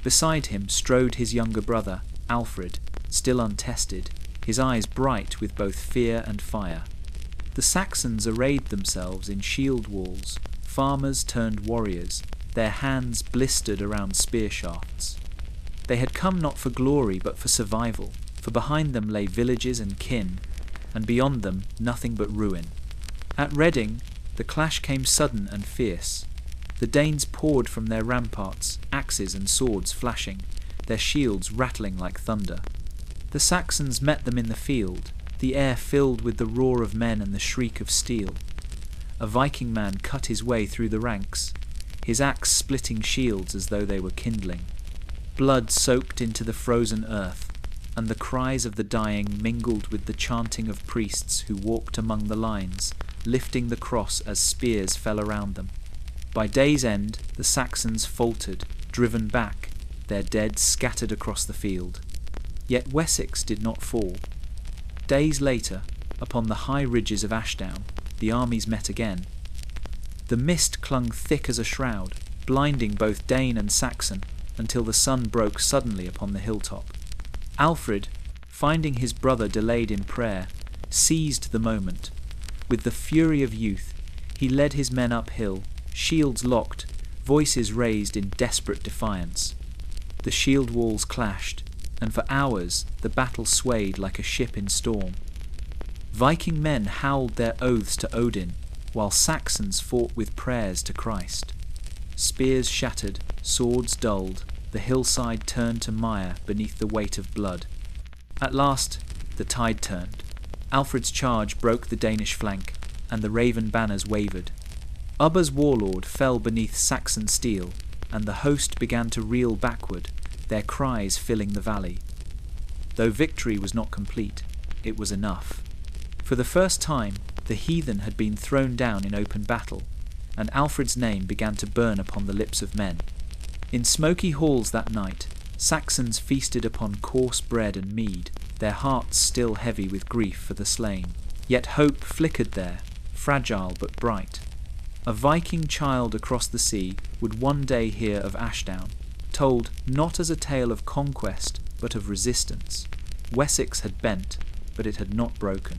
Beside him strode his younger brother, Alfred, still untested, his eyes bright with both fear and fire. The Saxons arrayed themselves in shield walls, farmers turned warriors, their hands blistered around spear shafts. They had come not for glory but for survival, for behind them lay villages and kin, and beyond them nothing but ruin. At Reading, the clash came sudden and fierce. The Danes poured from their ramparts, axes and swords flashing, their shields rattling like thunder. The Saxons met them in the field, the air filled with the roar of men and the shriek of steel. A Viking man cut his way through the ranks, his axe splitting shields as though they were kindling. Blood soaked into the frozen earth, and the cries of the dying mingled with the chanting of priests who walked among the lines, lifting the cross as spears fell around them. By day's end, the Saxons faltered, driven back, their dead scattered across the field. Yet Wessex did not fall. Days later, upon the high ridges of Ashdown, the armies met again. The mist clung thick as a shroud, blinding both Dane and Saxon, until the sun broke suddenly upon the hilltop. Alfred, finding his brother delayed in prayer, seized the moment. With the fury of youth, he led his men uphill, shields locked, voices raised in desperate defiance. The shield walls clashed, and for hours the battle swayed like a ship in storm. Viking men howled their oaths to Odin, while Saxons fought with prayers to Christ. Spears shattered, swords dulled, the hillside turned to mire beneath the weight of blood. At last, the tide turned. Alfred's charge broke the Danish flank, and the raven banners wavered. Ubba's warlord fell beneath Saxon steel, and the host began to reel backward, their cries filling the valley. Though victory was not complete, it was enough. For the first time, the heathen had been thrown down in open battle, and Alfred's name began to burn upon the lips of men. In smoky halls that night, Saxons feasted upon coarse bread and mead, their hearts still heavy with grief for the slain. Yet hope flickered there, fragile but bright. A Viking child across the sea would one day hear of Ashdown, told not as a tale of conquest but of resistance. Wessex had bent, but it had not broken.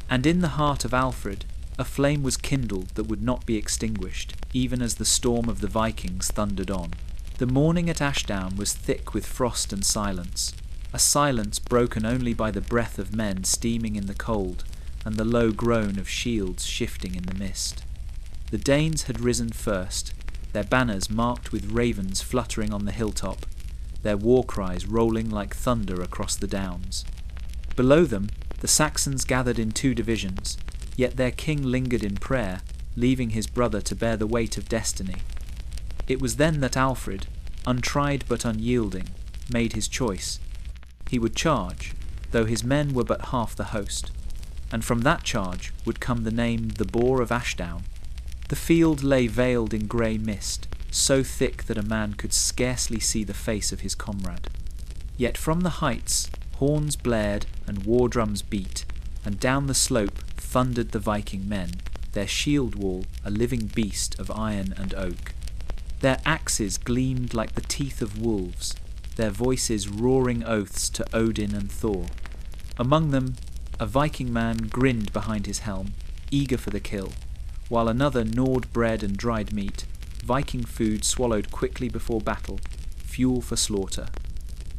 And in the heart of Alfred, a flame was kindled that would not be extinguished, even as the storm of the Vikings thundered on. The morning at Ashdown was thick with frost and silence, a silence broken only by the breath of men steaming in the cold and the low groan of shields shifting in the mist. The Danes had risen first, their banners marked with ravens fluttering on the hilltop, their war cries rolling like thunder across the downs. Below them, the Saxons gathered in two divisions, yet their king lingered in prayer, leaving his brother to bear the weight of destiny. It was then that Alfred, untried but unyielding, made his choice. He would charge, though his men were but half the host, and from that charge would come the name the Boar of Ashdown. The field lay veiled in grey mist, so thick that a man could scarcely see the face of his comrade. Yet from the heights, horns blared and war drums beat, and down the slope thundered the Viking men, their shield wall a living beast of iron and oak. Their axes gleamed like the teeth of wolves, their voices roaring oaths to Odin and Thor. Among them, a Viking man grinned behind his helm, eager for the kill, while another gnawed bread and dried meat, Viking food swallowed quickly before battle, fuel for slaughter.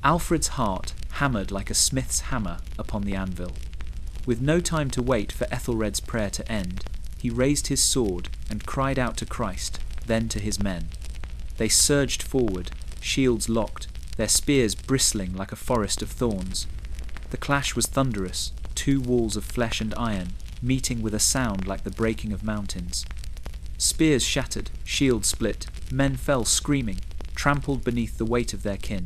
Alfred's heart hammered like a smith's hammer upon the anvil. With no time to wait for Ethelred's prayer to end, he raised his sword and cried out to Christ, then to his men. They surged forward, shields locked, their spears bristling like a forest of thorns. The clash was thunderous, two walls of flesh and iron, meeting with a sound like the breaking of mountains. Spears shattered, shields split, men fell screaming, trampled beneath the weight of their kin.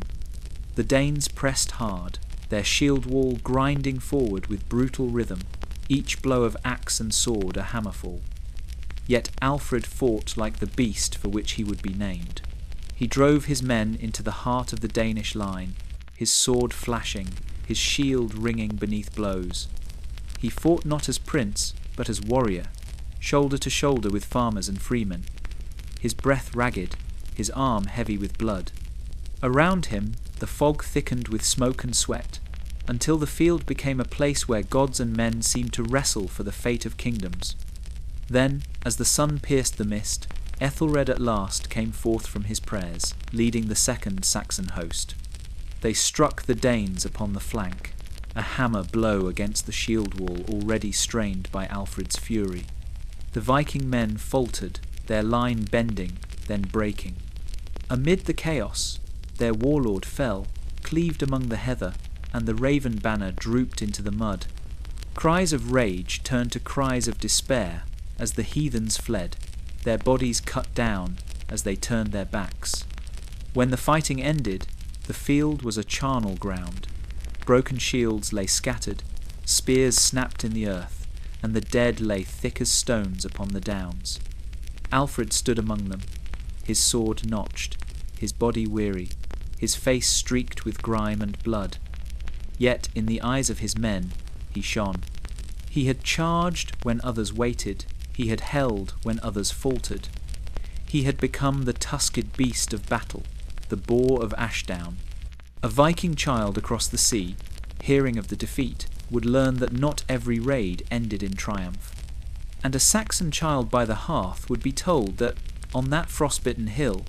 The Danes pressed hard, their shield wall grinding forward with brutal rhythm, each blow of axe and sword a hammerfall. Yet Alfred fought like the beast for which he would be named. He drove his men into the heart of the Danish line, his sword flashing, his shield ringing beneath blows. He fought not as prince, but as warrior, shoulder to shoulder with farmers and freemen, his breath ragged, his arm heavy with blood. Around him the fog thickened with smoke and sweat, until the field became a place where gods and men seemed to wrestle for the fate of kingdoms. Then, as the sun pierced the mist, Ethelred at last came forth from his prayers, leading the second Saxon host. They struck the Danes upon the flank, a hammer blow against the shield wall already strained by Alfred's fury. The Viking men faltered, their line bending, then breaking. Amid the chaos, their warlord fell, cleaved among the heather, and the raven banner drooped into the mud. Cries of rage turned to cries of despair as the heathens fled, their bodies cut down as they turned their backs. When the fighting ended, the field was a charnel ground. Broken shields lay scattered, spears snapped in the earth, and the dead lay thick as stones upon the downs. Alfred stood among them, his sword notched, his body weary, his face streaked with grime and blood. Yet in the eyes of his men he shone. He had charged when others waited, he had held when others faltered. He had become the tusked beast of battle, the boar of Ashdown. A Viking child across the sea, hearing of the defeat, would learn that not every raid ended in triumph. And a Saxon child by the hearth would be told that, on that frostbitten hill,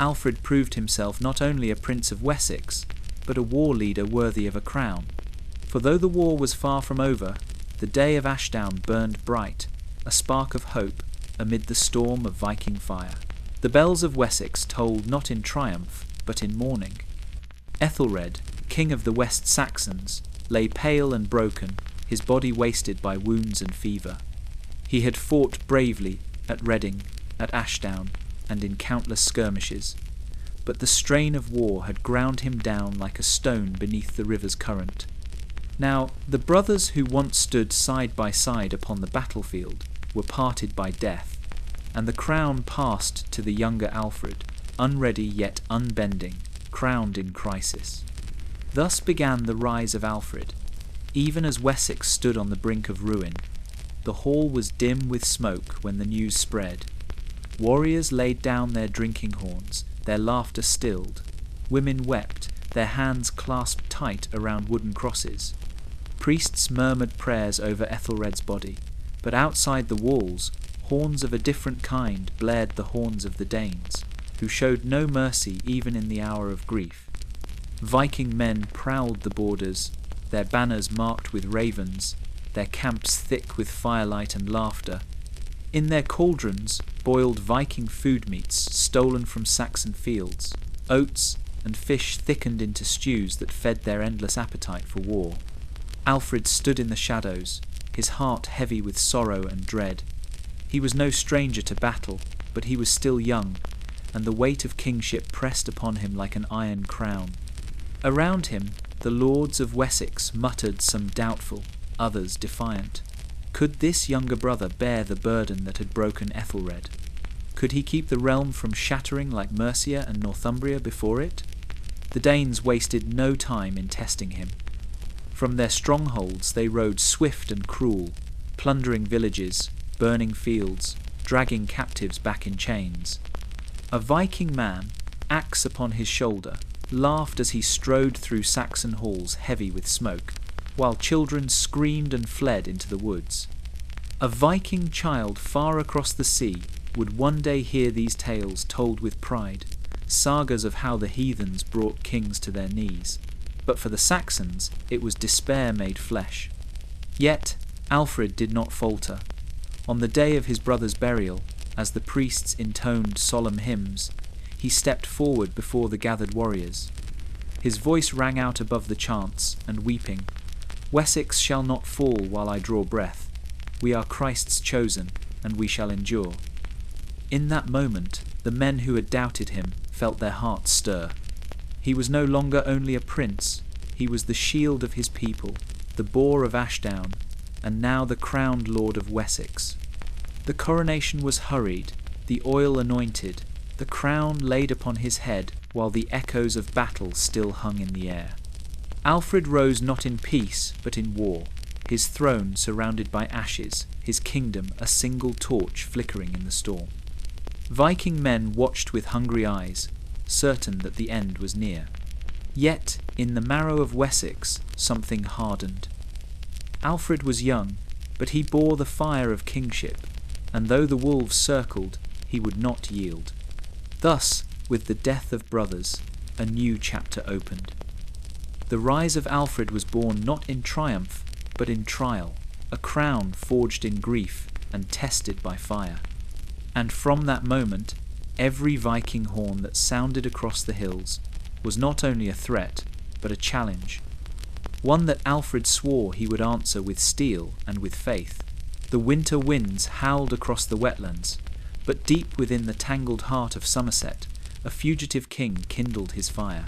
Alfred proved himself not only a prince of Wessex, but a war leader worthy of a crown. For though the war was far from over, the day of Ashdown burned bright, a spark of hope amid the storm of Viking fire. The bells of Wessex tolled not in triumph, but in mourning. Ethelred, king of the West Saxons, lay pale and broken, his body wasted by wounds and fever. He had fought bravely at Reading, at Ashdown, and in countless skirmishes, but the strain of war had ground him down like a stone beneath the river's current. Now, the brothers who once stood side by side upon the battlefield were parted by death, and the crown passed to the younger Alfred, unready yet unbending, crowned in crisis. Thus began the rise of Alfred. Even as Wessex stood on the brink of ruin, the hall was dim with smoke when the news spread. Warriors laid down their drinking horns, their laughter stilled. Women wept, their hands clasped tight around wooden crosses. Priests murmured prayers over Ethelred's body, but outside the walls, horns of a different kind blared the horns of the Danes, who showed no mercy even in the hour of grief. Viking men prowled the borders, their banners marked with ravens, their camps thick with firelight and laughter. In their cauldrons boiled Viking food meats stolen from Saxon fields, oats and fish thickened into stews that fed their endless appetite for war. Alfred stood in the shadows, his heart heavy with sorrow and dread. He was no stranger to battle, but he was still young, and the weight of kingship pressed upon him like an iron crown. Around him, the lords of Wessex muttered some doubtful, others defiant. Could this younger brother bear the burden that had broken Ethelred? Could he keep the realm from shattering like Mercia and Northumbria before it? The Danes wasted no time in testing him. From their strongholds they rode swift and cruel, plundering villages, burning fields, dragging captives back in chains. A Viking man, axe upon his shoulder, laughed as he strode through Saxon halls heavy with smoke, while children screamed and fled into the woods. A Viking child far across the sea would one day hear these tales told with pride, sagas of how the heathens brought kings to their knees. But for the Saxons, it was despair made flesh. Yet Alfred did not falter. On the day of his brother's burial, as the priests intoned solemn hymns, he stepped forward before the gathered warriors. His voice rang out above the chants, and weeping, "Wessex shall not fall while I draw breath. We are Christ's chosen, and we shall endure." In that moment, the men who had doubted him felt their hearts stir. He was no longer only a prince, he was the shield of his people, the boar of Ashdown, and now the crowned lord of Wessex. The coronation was hurried, the oil anointed, the crown laid upon his head, while the echoes of battle still hung in the air. Alfred rose not in peace, but in war, his throne surrounded by ashes, his kingdom a single torch flickering in the storm. Viking men watched with hungry eyes, certain that the end was near. Yet, in the marrow of Wessex, something hardened. Alfred was young, but he bore the fire of kingship, and though the wolves circled, he would not yield. Thus, with the death of brothers, a new chapter opened. The rise of Alfred was born not in triumph, but in trial, a crown forged in grief and tested by fire. And from that moment, every Viking horn that sounded across the hills was not only a threat, but a challenge. One that Alfred swore he would answer with steel and with faith. The winter winds howled across the wetlands, but deep within the tangled heart of Somerset, a fugitive king kindled his fire.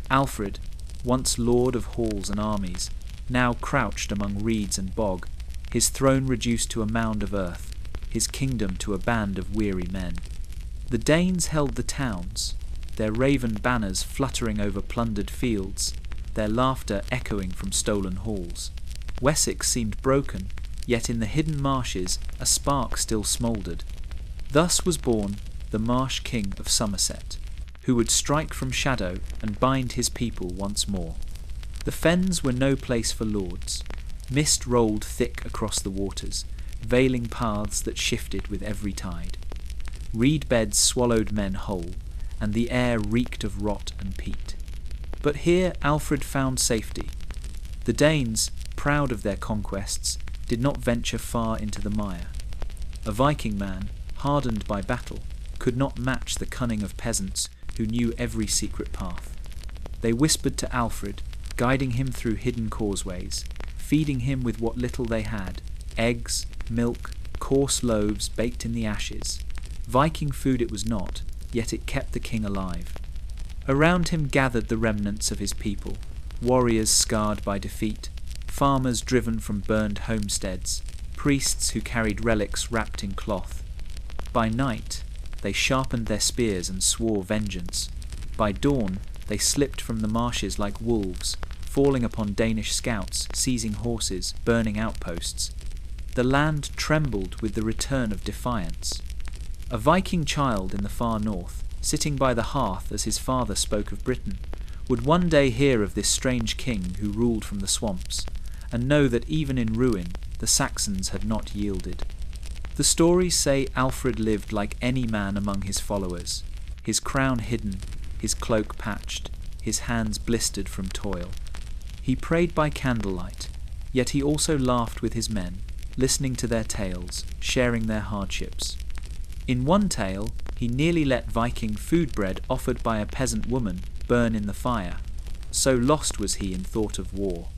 Alfred, once lord of halls and armies, now crouched among reeds and bog, his throne reduced to a mound of earth, his kingdom to a band of weary men. The Danes held the towns, their raven banners fluttering over plundered fields, their laughter echoing from stolen halls. Wessex seemed broken, yet in the hidden marshes a spark still smouldered. Thus was born the Marsh King of Somerset, who would strike from shadow and bind his people once more. The fens were no place for lords. Mist rolled thick across the waters, veiling paths that shifted with every tide. Reed beds swallowed men whole, and the air reeked of rot and peat. But here Alfred found safety. The Danes, proud of their conquests, did not venture far into the mire. A Viking man, hardened by battle, could not match the cunning of peasants who knew every secret path. They whispered to Alfred, guiding him through hidden causeways, feeding him with what little they had, eggs, milk, coarse loaves baked in the ashes. Viking food it was not, yet it kept the king alive. Around him gathered the remnants of his people, warriors scarred by defeat, farmers driven from burned homesteads, priests who carried relics wrapped in cloth. By night, they sharpened their spears and swore vengeance. By dawn, they slipped from the marshes like wolves, falling upon Danish scouts, seizing horses, burning outposts. The land trembled with the return of defiance. A Viking child in the far north, sitting by the hearth as his father spoke of Britain, would one day hear of this strange king who ruled from the swamps, and know that even in ruin, the Saxons had not yielded. The stories say Alfred lived like any man among his followers, his crown hidden, his cloak patched, his hands blistered from toil. He prayed by candlelight, yet he also laughed with his men, listening to their tales, sharing their hardships. In one tale, he nearly let Viking food bread offered by a peasant woman burn in the fire. So lost was he in thought of war.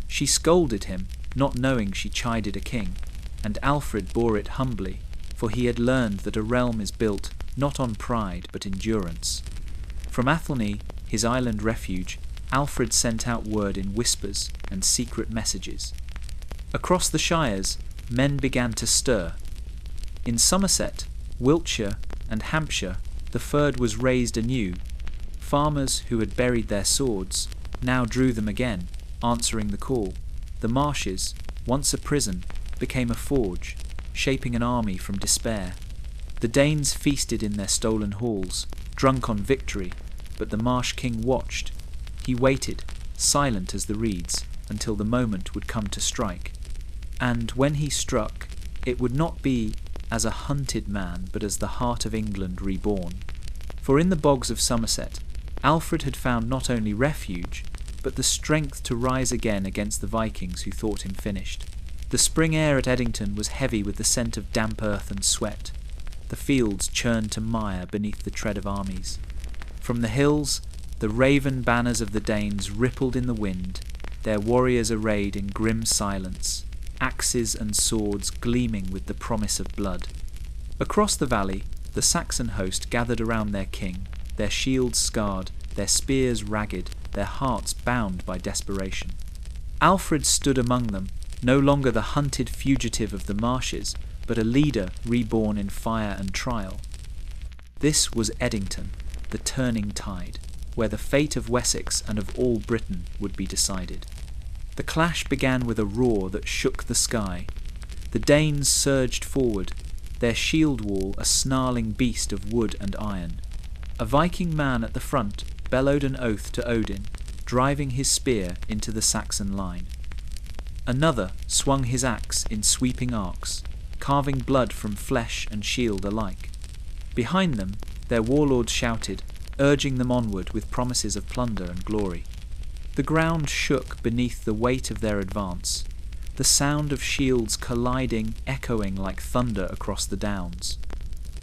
She scolded him, not knowing she chided a king, and Alfred bore it humbly, for he had learned that a realm is built not on pride but endurance. From Athelney, his island refuge, Alfred sent out word in whispers and secret messages. Across the shires, men began to stir. In Somerset, Wiltshire, and Hampshire, the fyrd was raised anew. Farmers who had buried their swords now drew them again, answering the call. The marshes, once a prison, became a forge, shaping an army from despair. The Danes feasted in their stolen halls, drunk on victory, but the Marsh King watched. He waited, silent as the reeds, until the moment would come to strike. And when he struck, it would not be as a hunted man, but as the heart of England reborn. For in the bogs of Somerset, Alfred had found not only refuge, but the strength to rise again against the Vikings who thought him finished. The spring air at Edington was heavy with the scent of damp earth and sweat. The fields churned to mire beneath the tread of armies. From the hills, the raven banners of the Danes rippled in the wind, their warriors arrayed in grim silence, axes and swords gleaming with the promise of blood. Across the valley, the Saxon host gathered around their king, their shields scarred, their spears ragged, their hearts bound by desperation. Alfred stood among them, no longer the hunted fugitive of the marshes, but a leader reborn in fire and trial. This was Edington, the turning tide, where the fate of Wessex and of all Britain would be decided. The clash began with a roar that shook the sky. The Danes surged forward, their shield wall a snarling beast of wood and iron. A Viking man at the front bellowed an oath to Odin, driving his spear into the Saxon line. Another swung his axe in sweeping arcs, carving blood from flesh and shield alike. Behind them, their warlords shouted, urging them onward with promises of plunder and glory. The ground shook beneath the weight of their advance, the sound of shields colliding echoing like thunder across the downs.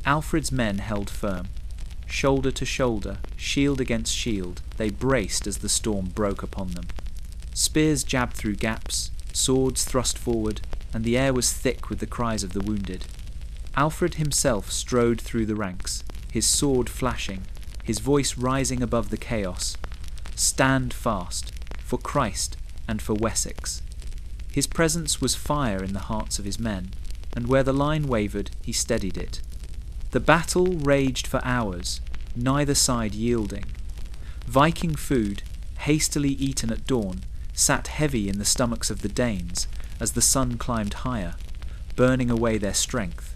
Alfred's men held firm. Shoulder to shoulder, shield against shield, they braced as the storm broke upon them. Spears jabbed through gaps, swords thrust forward, and the air was thick with the cries of the wounded. Alfred himself strode through the ranks, his sword flashing, his voice rising above the chaos. Stand fast, for Christ and for Wessex. His presence was fire in the hearts of his men, and where the line wavered, he steadied it. The battle raged for hours, neither side yielding. Viking food, hastily eaten at dawn, sat heavy in the stomachs of the Danes as the sun climbed higher, burning away their strength.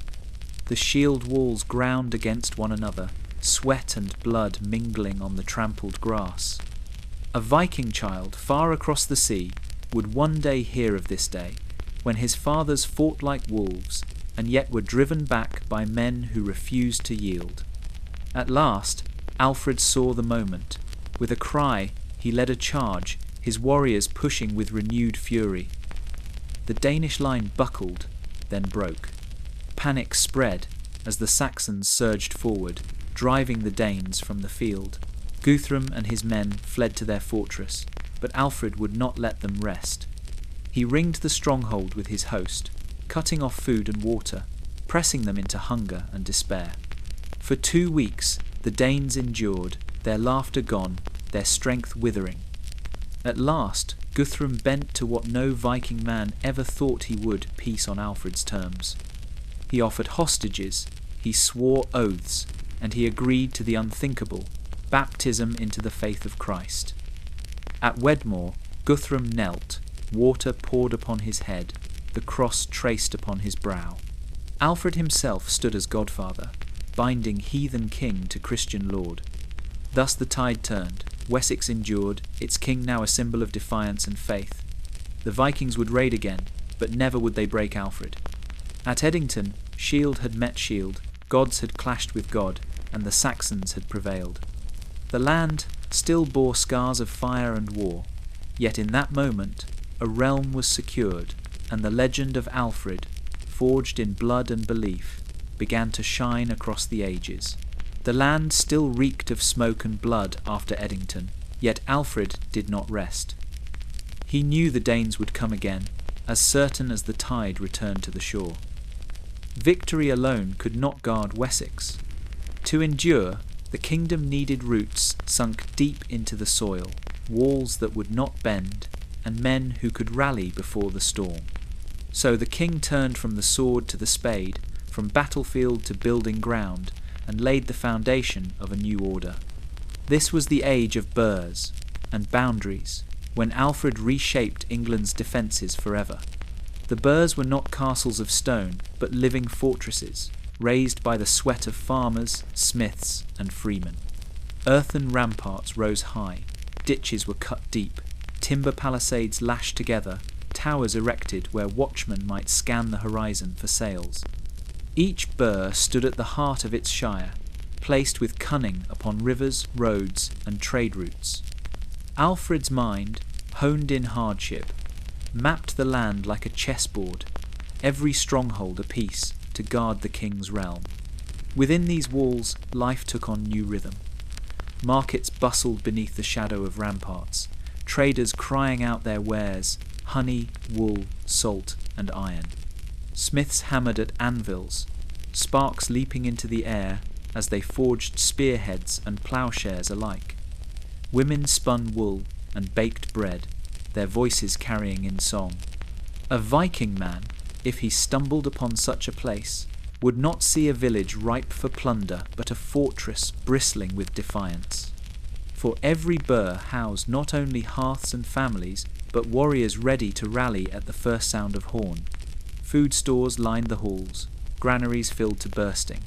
The shield walls ground against one another, sweat and blood mingling on the trampled grass. A Viking child far across the sea would one day hear of this day, when his fathers fought like wolves, and yet were driven back by men who refused to yield. At last, Alfred saw the moment. With a cry, he led a charge, his warriors pushing with renewed fury. The Danish line buckled, then broke. Panic spread as the Saxons surged forward, driving the Danes from the field. Guthrum and his men fled to their fortress, but Alfred would not let them rest. He ringed the stronghold with his host, cutting off food and water, pressing them into hunger and despair. For 2 weeks the Danes endured, their laughter gone, their strength withering. At last Guthrum bent to what no Viking man ever thought he would, peace on Alfred's terms. He offered hostages, he swore oaths, and he agreed to the unthinkable, baptism into the faith of Christ. At Wedmore, Guthrum knelt, water poured upon his head, the cross traced upon his brow. Alfred himself stood as godfather, binding heathen king to Christian lord. Thus the tide turned, Wessex endured, its king now a symbol of defiance and faith. The Vikings would raid again, but never would they break Alfred. At Edington, shield had met shield, gods had clashed with God, and the Saxons had prevailed. The land still bore scars of fire and war, yet in that moment a realm was secured, and the legend of Alfred, forged in blood and belief, began to shine across the ages. The land still reeked of smoke and blood after Edington, yet Alfred did not rest. He knew the Danes would come again, as certain as the tide returned to the shore. Victory alone could not guard Wessex. To endure, the kingdom needed roots sunk deep into the soil, walls that would not bend, and men who could rally before the storm. So the king turned from the sword to the spade, from battlefield to building ground, and laid the foundation of a new order. This was the age of burhs and boundaries, when Alfred reshaped England's defences forever. The burhs were not castles of stone, but living fortresses, raised by the sweat of farmers, smiths, and freemen. Earthen ramparts rose high, ditches were cut deep, timber palisades lashed together, towers erected where watchmen might scan the horizon for sails. Each burh stood at the heart of its shire, placed with cunning upon rivers, roads, and trade routes. Alfred's mind, honed in hardship, mapped the land like a chessboard, every stronghold a piece to guard the king's realm. Within these walls, life took on new rhythm. Markets bustled beneath the shadow of ramparts, traders crying out their wares, honey, wool, salt, and iron. Smiths hammered at anvils, sparks leaping into the air as they forged spearheads and ploughshares alike. Women spun wool and baked bread, their voices carrying in song. A Viking man, if he stumbled upon such a place, would not see a village ripe for plunder, but a fortress bristling with defiance. For every burh housed not only hearths and families, but warriors ready to rally at the first sound of horn. Food stores lined the halls, granaries filled to bursting.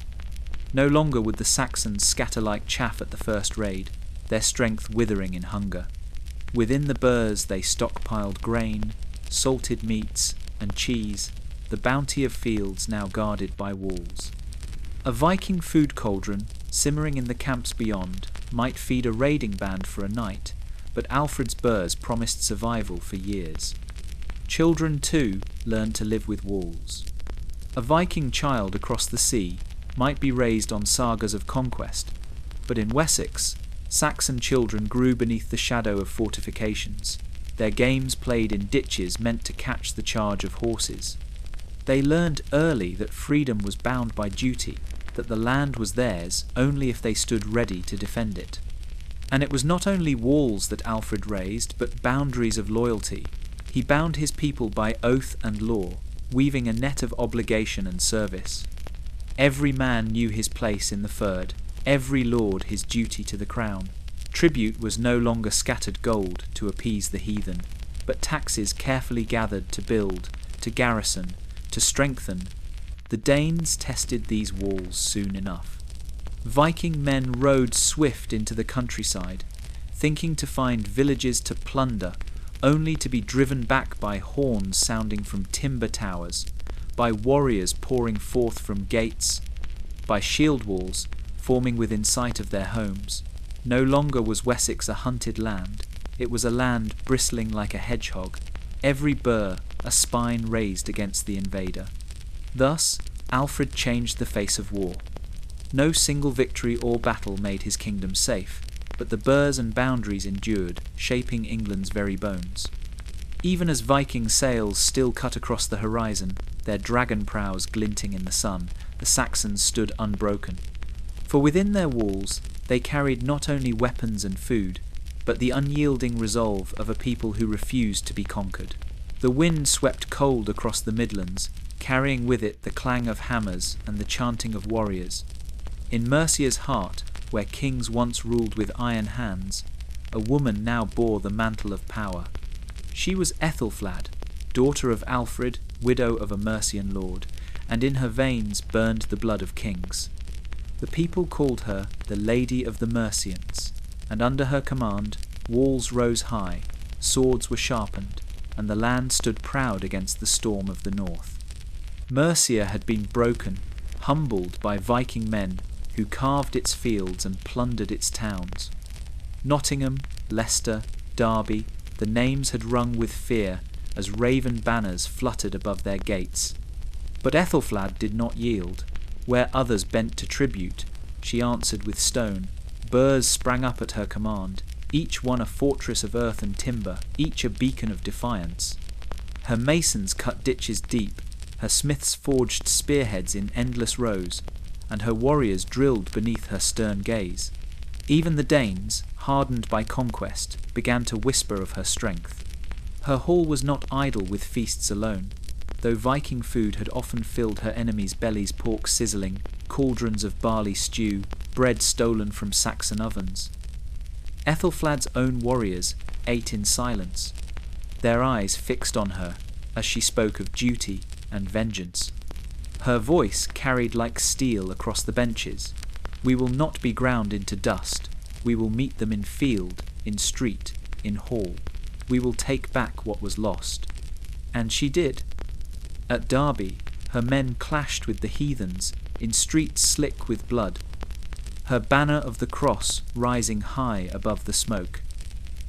No longer would the Saxons scatter like chaff at the first raid, their strength withering in hunger. Within the burhs they stockpiled grain, salted meats, and cheese, the bounty of fields now guarded by walls. A Viking food cauldron, simmering in the camps beyond, might feed a raiding band for a night, but Alfred's burhs promised survival for years. Children, too, learned to live with walls. A Viking child across the sea might be raised on sagas of conquest, but in Wessex, Saxon children grew beneath the shadow of fortifications, their games played in ditches meant to catch the charge of horses. They learned early that freedom was bound by duty, that the land was theirs only if they stood ready to defend it. And it was not only walls that Alfred raised, but boundaries of loyalty. He bound his people by oath and law, weaving a net of obligation and service. Every man knew his place in the fyrd, every lord his duty to the crown. Tribute was no longer scattered gold to appease the heathen, but taxes carefully gathered to build, to garrison, to strengthen. The Danes tested these walls soon enough. Viking men rode swift into the countryside, thinking to find villages to plunder, only to be driven back by horns sounding from timber towers, by warriors pouring forth from gates, by shield walls forming within sight of their homes. No longer was Wessex a hunted land, it was a land bristling like a hedgehog, every burh a spine raised against the invader. Thus, Alfred changed the face of war. No single victory or battle made his kingdom safe, but the burhs and boundaries endured, shaping England's very bones. Even as Viking sails still cut across the horizon, their dragon prows glinting in the sun, the Saxons stood unbroken. For within their walls they carried not only weapons and food, but the unyielding resolve of a people who refused to be conquered. The wind swept cold across the Midlands, carrying with it the clang of hammers and the chanting of warriors. In Mercia's heart, where kings once ruled with iron hands, a woman now bore the mantle of power. She was Ethelflad, daughter of Alfred, widow of a Mercian lord, and in her veins burned the blood of kings. The people called her the Lady of the Mercians, and under her command walls rose high, swords were sharpened, and the land stood proud against the storm of the north. Mercia had been broken, humbled by Viking men who carved its fields and plundered its towns. Nottingham, Leicester, Derby, the names had rung with fear as raven banners fluttered above their gates. But Ethelflad did not yield. Where others bent to tribute, she answered with stone. Burhs sprang up at her command, each one a fortress of earth and timber, each a beacon of defiance. Her masons cut ditches deep, her smiths forged spearheads in endless rows, and her warriors drilled beneath her stern gaze. Even the Danes, hardened by conquest, began to whisper of her strength. Her hall was not idle with feasts alone. Though Viking food had often filled her enemies' bellies, pork sizzling, cauldrons of barley stew, bread stolen from Saxon ovens. Ethelflad's own warriors ate in silence, their eyes fixed on her as she spoke of duty and vengeance. Her voice carried like steel across the benches. We will not be ground into dust. We will meet them in field, in street, in hall. We will take back what was lost. And she did. At Derby, her men clashed with the heathens, in streets slick with blood, her banner of the cross rising high above the smoke.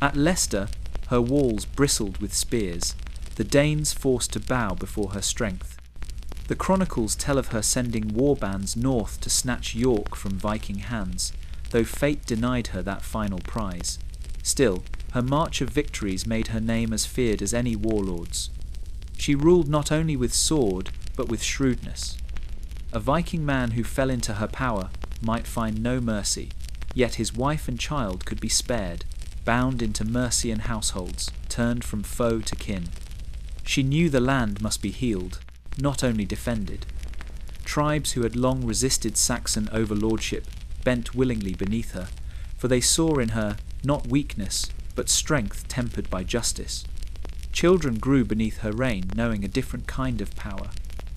At Leicester, her walls bristled with spears, the Danes forced to bow before her strength. The chronicles tell of her sending war bands north to snatch York from Viking hands, though fate denied her that final prize. Still, her march of victories made her name as feared as any warlord's. She ruled not only with sword, but with shrewdness. A Viking man who fell into her power might find no mercy, yet his wife and child could be spared, bound into Mercian households, turned from foe to kin. She knew the land must be healed, not only defended. Tribes who had long resisted Saxon overlordship bent willingly beneath her, for they saw in her not weakness, but strength tempered by justice. Children grew beneath her reign, knowing a different kind of power.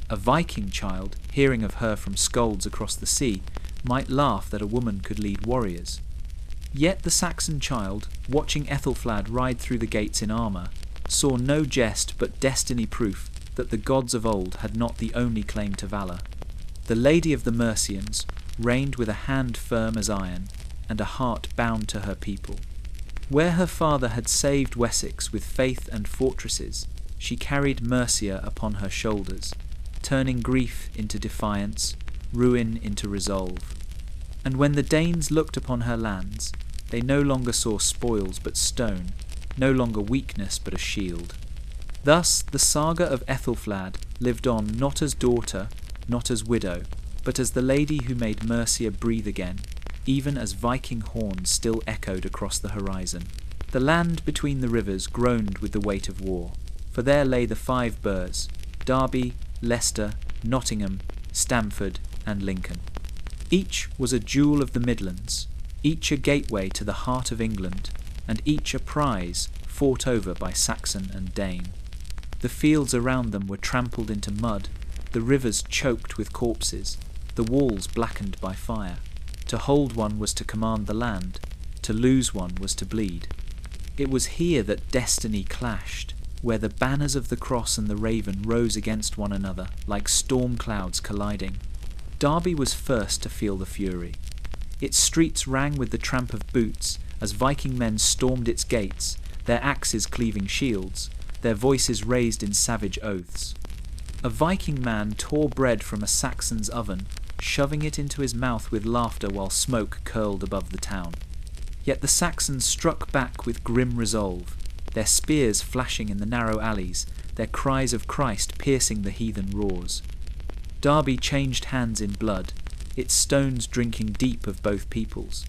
A Viking child, hearing of her from skalds across the sea, might laugh that a woman could lead warriors. Yet the Saxon child, watching Ethelflad ride through the gates in armour, saw no jest but destiny proof that the gods of old had not the only claim to valour. The Lady of the Mercians reigned with a hand firm as iron, and a heart bound to her people. Where her father had saved Wessex with faith and fortresses, she carried Mercia upon her shoulders, turning grief into defiance, ruin into resolve. And when the Danes looked upon her lands, they no longer saw spoils but stone, no longer weakness but a shield. Thus the saga of Ethelflad lived on not as daughter, not as widow, but as the lady who made Mercia breathe again, even as Viking horns still echoed across the horizon. The land between the rivers groaned with the weight of war, for there lay the 5 burhs, Derby, Leicester, Nottingham, Stamford, and Lincoln. Each was a jewel of the Midlands, each a gateway to the heart of England, and each a prize fought over by Saxon and Dane. The fields around them were trampled into mud, the rivers choked with corpses, the walls blackened by fire. To hold one was to command the land, to lose one was to bleed. It was here that destiny clashed, where the banners of the cross and the raven rose against one another like storm clouds colliding. Derby was first to feel the fury. Its streets rang with the tramp of boots as Viking men stormed its gates, their axes cleaving shields, their voices raised in savage oaths. A Viking man tore bread from a Saxon's oven, shoving it into his mouth with laughter while smoke curled above the town. Yet the Saxons struck back with grim resolve, their spears flashing in the narrow alleys, their cries of Christ piercing the heathen roars. Derby changed hands in blood, its stones drinking deep of both peoples.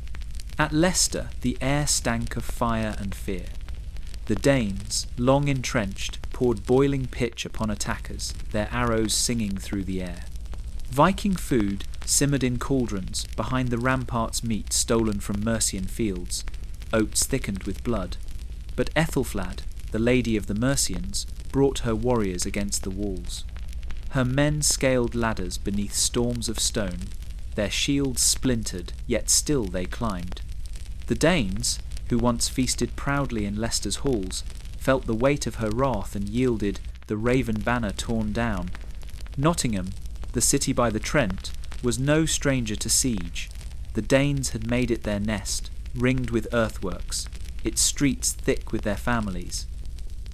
At Leicester the air stank of fire and fear. The Danes, long entrenched, poured boiling pitch upon attackers, their arrows singing through the air. Viking food simmered in cauldrons behind the ramparts' meat stolen from Mercian fields, oats thickened with blood. But Ethelflad, the Lady of the Mercians, brought her warriors against the walls. Her men scaled ladders beneath storms of stone, their shields splintered, yet still they climbed. The Danes, who once feasted proudly in Leicester's halls, felt the weight of her wrath and yielded, the raven banner torn down. Nottingham, the city by the Trent, was no stranger to siege. The Danes had made it their nest, ringed with earthworks, its streets thick with their families.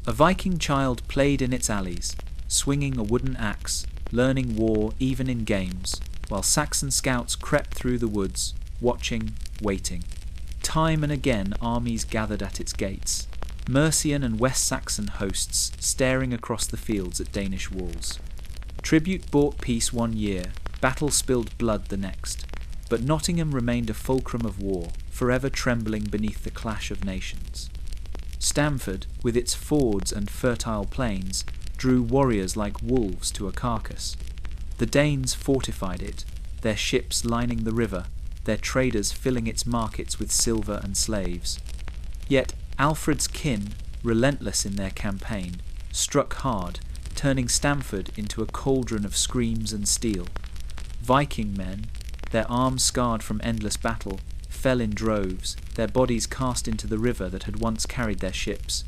A Viking child played in its alleys, swinging a wooden axe, learning war even in games, while Saxon scouts crept through the woods, watching, waiting. Time and again armies gathered at its gates, Mercian and West Saxon hosts staring across the fields at Danish walls. Tribute bought peace 1 year, battle spilled blood the next, but Nottingham remained a fulcrum of war, forever trembling beneath the clash of nations. Stamford, with its fords and fertile plains, drew warriors like wolves to a carcass. The Danes fortified it, their ships lining the river, their traders filling its markets with silver and slaves. Yet Alfred's kin, relentless in their campaign, struck hard, turning Stamford into a cauldron of screams and steel. Viking men, their arms scarred from endless battle, fell in droves, their bodies cast into the river that had once carried their ships.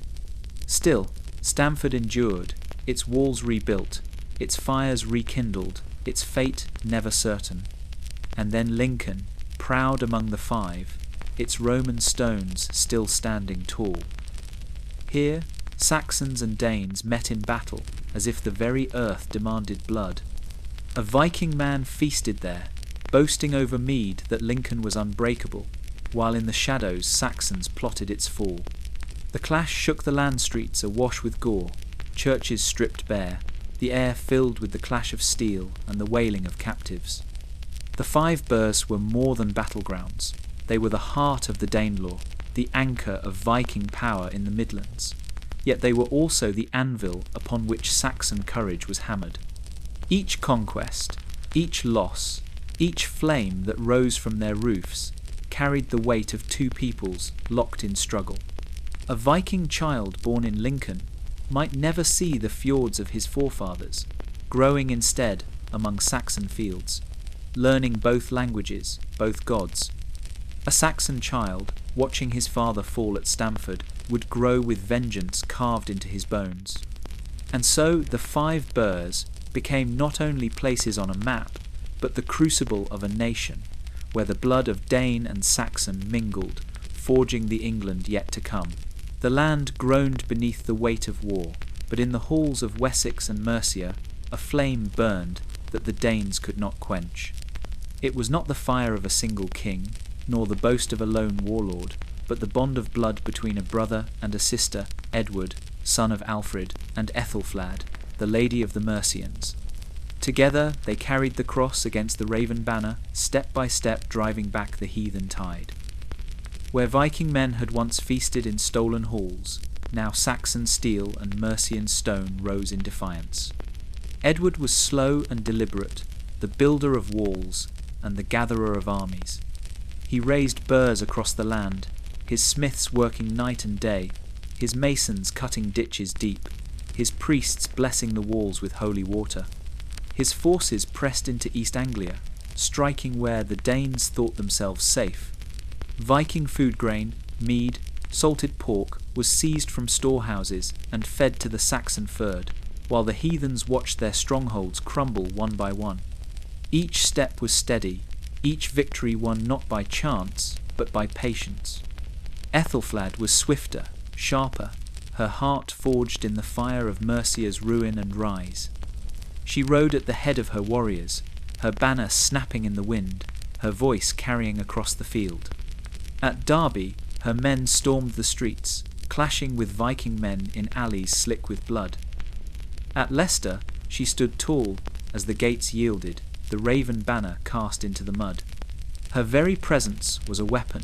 Still, Stamford endured, its walls rebuilt, its fires rekindled, its fate never certain. And then Lincoln, proud among the 5, its Roman stones still standing tall. Here, Saxons and Danes met in battle as if the very earth demanded blood. A Viking man feasted there, boasting over mead that Lincoln was unbreakable, while in the shadows Saxons plotted its fall. The clash shook the land streets awash with gore, churches stripped bare, the air filled with the clash of steel and the wailing of captives. The five burhs were more than battlegrounds. They were the heart of the Danelaw, the anchor of Viking power in the Midlands. Yet they were also the anvil upon which Saxon courage was hammered. Each conquest, each loss, each flame that rose from their roofs carried the weight of two peoples locked in struggle. A Viking child born in Lincoln might never see the fjords of his forefathers, growing instead among Saxon fields, learning both languages, both gods. A Saxon child, watching his father fall at Stamford, would grow with vengeance carved into his bones. And so the five burhs became not only places on a map, but the crucible of a nation, where the blood of Dane and Saxon mingled, forging the England yet to come. The land groaned beneath the weight of war, but in the halls of Wessex and Mercia a flame burned that the Danes could not quench. It was not the fire of a single king, nor the boast of a lone warlord, but the bond of blood between a brother and a sister, Edward, son of Alfred, and Ethelflad, the lady of the Mercians. Together they carried the cross against the raven banner, step by step driving back the heathen tide. Where Viking men had once feasted in stolen halls, now Saxon steel and Mercian stone rose in defiance. Edward was slow and deliberate, the builder of walls and the gatherer of armies. He raised burhs across the land, his smiths working night and day, his masons cutting ditches deep, his priests blessing the walls with holy water. His forces pressed into East Anglia, striking where the Danes thought themselves safe. Viking food grain, mead, salted pork was seized from storehouses and fed to the Saxon fyrd, while the heathens watched their strongholds crumble one by one. Each step was steady, each victory won not by chance, but by patience. Ethelflad was swifter, sharper, her heart forged in the fire of Mercia's ruin and rise. She rode at the head of her warriors, her banner snapping in the wind, her voice carrying across the field. At Derby, her men stormed the streets, clashing with Viking men in alleys slick with blood. At Leicester, she stood tall as the gates yielded, the raven banner cast into the mud. Her very presence was a weapon,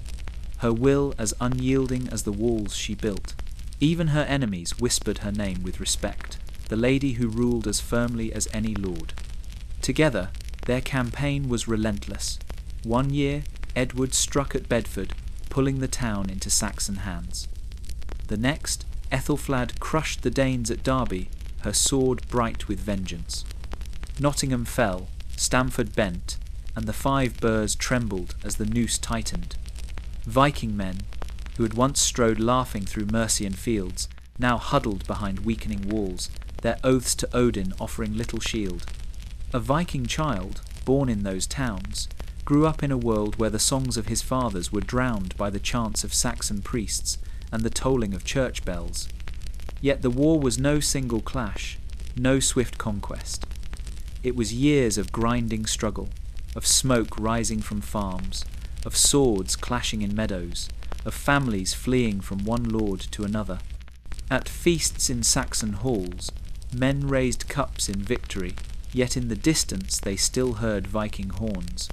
her will as unyielding as the walls she built. Even her enemies whispered her name with respect, the lady who ruled as firmly as any lord. Together, their campaign was relentless. One year, Edward struck at Bedford, pulling the town into Saxon hands. The next, Ethelflad crushed the Danes at Derby, her sword bright with vengeance. Nottingham fell, Stamford bent, and the five burhs trembled as the noose tightened. Viking men, who had once strode laughing through Mercian fields, now huddled behind weakening walls, their oaths to Odin offering little shield. A Viking child, born in those towns, grew up in a world where the songs of his fathers were drowned by the chants of Saxon priests and the tolling of church bells. Yet the war was no single clash, no swift conquest. It was years of grinding struggle, of smoke rising from farms, of swords clashing in meadows, of families fleeing from one lord to another. At feasts in Saxon halls, men raised cups in victory, yet in the distance they still heard Viking horns.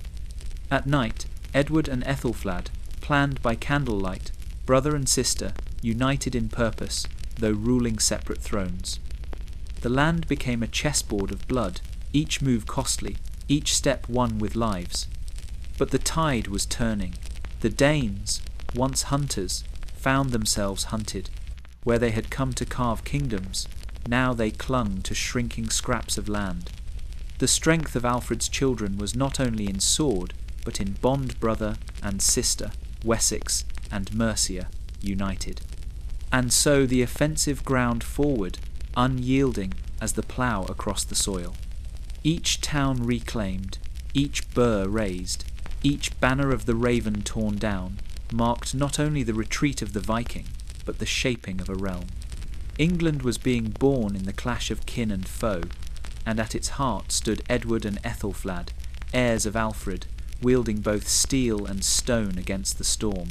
At night, Edward and Ethelflad, planned by candlelight, brother and sister, united in purpose, though ruling separate thrones. The land became a chessboard of blood, each move costly, each step won with lives. But the tide was turning. The Danes, once hunters, found themselves hunted. Where they had come to carve kingdoms, now they clung to shrinking scraps of land. The strength of Alfred's children was not only in sword, but in bond brother and sister, Wessex and Mercia, united. And so the offensive ground forward, unyielding as the plough across the soil. Each town reclaimed, each burh raised, each banner of the raven torn down, marked not only the retreat of the Viking, but the shaping of a realm. England was being born in the clash of kin and foe, and at its heart stood Edward and Ethelflad, heirs of Alfred, wielding both steel and stone against the storm.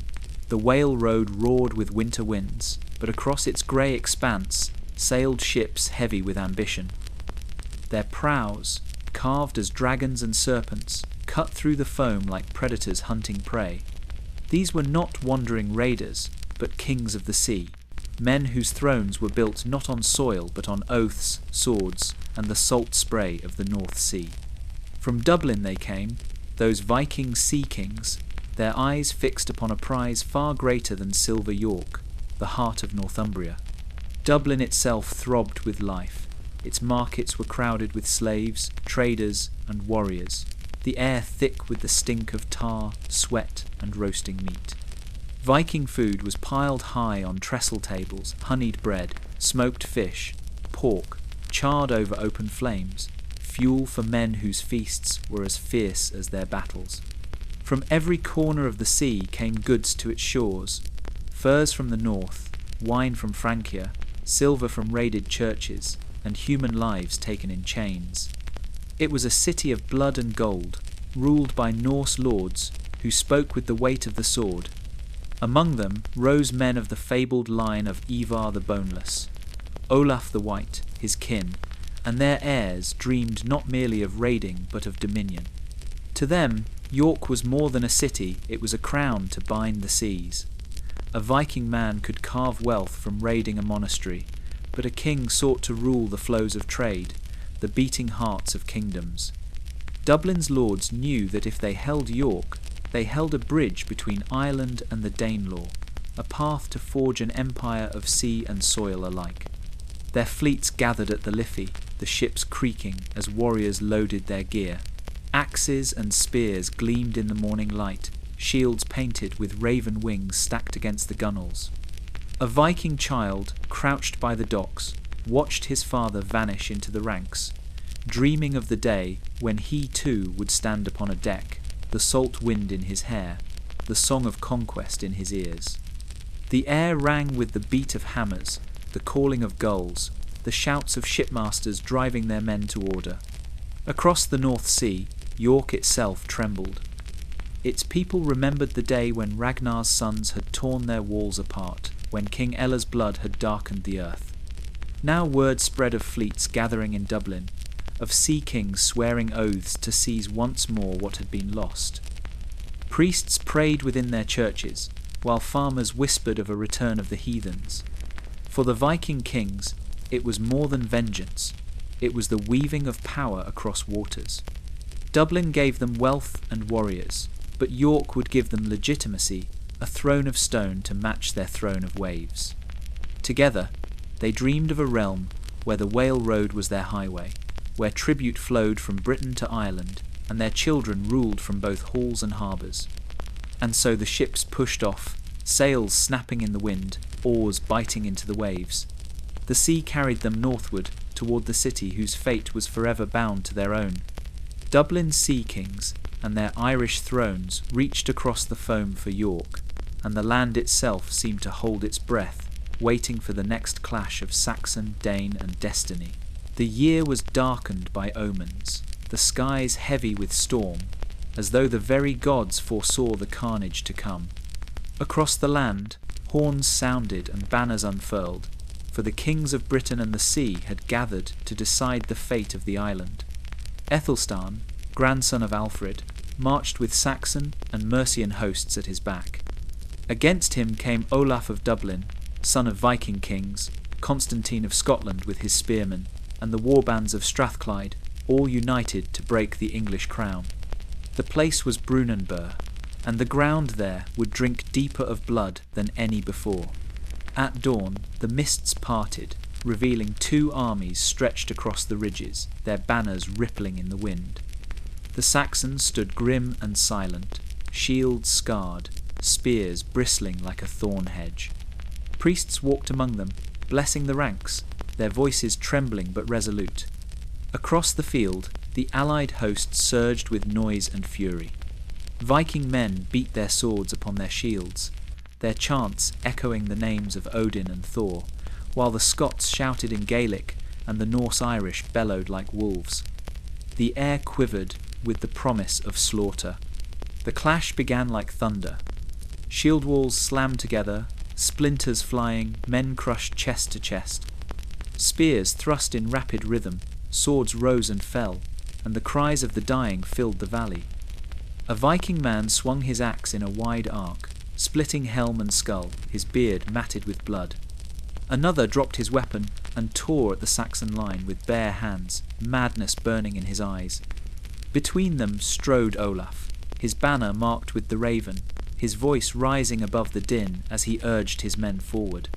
The Whale Road roared with winter winds, but across its grey expanse sailed ships heavy with ambition. Their prows, carved as dragons and serpents, cut through the foam like predators hunting prey. These were not wandering raiders, but kings of the sea, men whose thrones were built not on soil but on oaths, swords, and the salt spray of the North Sea. From Dublin they came, those Viking sea kings, their eyes fixed upon a prize far greater than silver York, the heart of Northumbria. Dublin itself throbbed with life. Its markets were crowded with slaves, traders, and warriors, the air thick with the stink of tar, sweat, and roasting meat. Viking food was piled high on trestle tables, honeyed bread, smoked fish, pork, charred over open flames, fuel for men whose feasts were as fierce as their battles. From every corner of the sea came goods to its shores, furs from the north, wine from Francia, silver from raided churches, and human lives taken in chains. It was a city of blood and gold, ruled by Norse lords who spoke with the weight of the sword. Among them rose men of the fabled line of Ivar the Boneless, Olaf the White, his kin, and their heirs dreamed not merely of raiding but of dominion. To them, York was more than a city, it was a crown to bind the seas. A Viking man could carve wealth from raiding a monastery, but a king sought to rule the flows of trade, the beating hearts of kingdoms. Dublin's lords knew that if they held York, they held a bridge between Ireland and the Danelaw, a path to forge an empire of sea and soil alike. Their fleets gathered at the Liffey, the ships creaking as warriors loaded their gear. Axes and spears gleamed in the morning light, shields painted with raven wings stacked against the gunwales. A Viking child, crouched by the docks, watched his father vanish into the ranks, dreaming of the day when he too would stand upon a deck, the salt wind in his hair, the song of conquest in his ears. The air rang with the beat of hammers, the calling of gulls, the shouts of shipmasters driving their men to order. Across the North Sea, York itself trembled. Its people remembered the day when Ragnar's sons had torn their walls apart, when King Ella's blood had darkened the earth. Now word spread of fleets gathering in Dublin, of sea kings swearing oaths to seize once more what had been lost. Priests prayed within their churches, while farmers whispered of a return of the heathens. For the Viking kings, it was more than vengeance, it was the weaving of power across waters. Dublin gave them wealth and warriors, but York would give them legitimacy, a throne of stone to match their throne of waves. Together, they dreamed of a realm where the Whale Road was their highway, where tribute flowed from Britain to Ireland, and their children ruled from both halls and harbours. And so the ships pushed off, sails snapping in the wind, oars biting into the waves. The sea carried them northward, toward the city whose fate was forever bound to their own. Dublin's sea kings and their Irish thrones reached across the foam for York, and the land itself seemed to hold its breath, waiting for the next clash of Saxon, Dane, and destiny. The year was darkened by omens, the skies heavy with storm, as though the very gods foresaw the carnage to come. Across the land, horns sounded and banners unfurled, for the kings of Britain and the sea had gathered to decide the fate of the island. Ethelstan, grandson of Alfred, marched with Saxon and Mercian hosts at his back. Against him came Olaf of Dublin, son of Viking kings, Constantine of Scotland with his spearmen, and the warbands of Strathclyde, all united to break the English crown. The place was Brunanburh, and the ground there would drink deeper of blood than any before. At dawn, the mists parted, revealing two armies stretched across the ridges, their banners rippling in the wind. The Saxons stood grim and silent, shields scarred, spears bristling like a thorn hedge. Priests walked among them, blessing the ranks, their voices trembling but resolute. Across the field, the allied host surged with noise and fury. Viking men beat their swords upon their shields, their chants echoing the names of Odin and Thor, while the Scots shouted in Gaelic and the Norse Irish bellowed like wolves. The air quivered with the promise of slaughter. The clash began like thunder. Shield walls slammed together, splinters flying, men crushed chest to chest. Spears thrust in rapid rhythm, swords rose and fell, and the cries of the dying filled the valley. A Viking man swung his axe in a wide arc, splitting helm and skull, his beard matted with blood. Another dropped his weapon and tore at the Saxon line with bare hands, madness burning in his eyes. Between them strode Olaf, his banner marked with the raven, his voice rising above the din as he urged his men forward.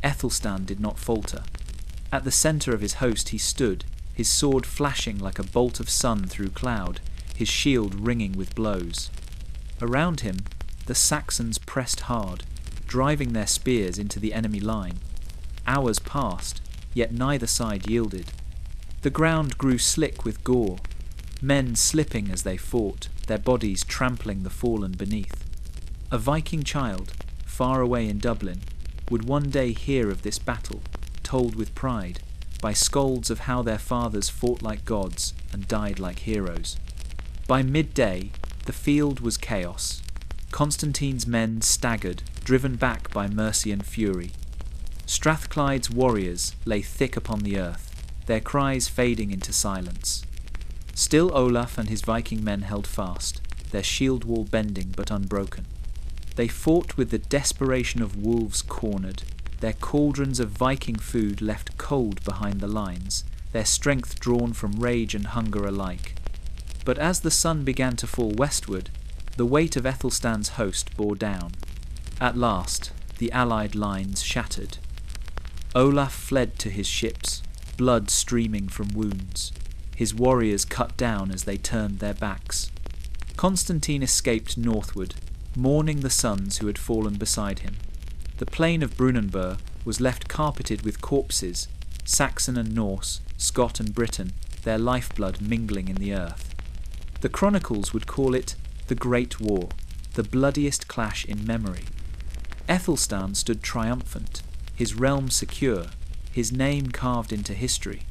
Ethelstan did not falter. At the centre of his host he stood, his sword flashing like a bolt of sun through cloud, his shield ringing with blows. Around him, the Saxons pressed hard, driving their spears into the enemy line. Hours passed, yet neither side yielded. The ground grew slick with gore, men slipping as they fought, their bodies trampling the fallen beneath. A Viking child, far away in Dublin, would one day hear of this battle, told with pride, by scolds of how their fathers fought like gods and died like heroes. By midday, the field was chaos. Constantine's men staggered, driven back by Mercian fury. Strathclyde's warriors lay thick upon the earth, their cries fading into silence. Still Olaf and his Viking men held fast, their shield wall bending but unbroken. They fought with the desperation of wolves cornered, their cauldrons of Viking food left cold behind the lines, their strength drawn from rage and hunger alike. But as the sun began to fall westward, the weight of Ethelstan's host bore down. At last, the allied lines shattered. Olaf fled to his ships, blood streaming from wounds, his warriors cut down as they turned their backs. Constantine escaped northward, mourning the sons who had fallen beside him. The plain of Brunanburh was left carpeted with corpses, Saxon and Norse, Scot and Briton, their lifeblood mingling in the earth. The chronicles would call it the Great War, the bloodiest clash in memory. Ethelstan stood triumphant, his realm secure, his name carved into history.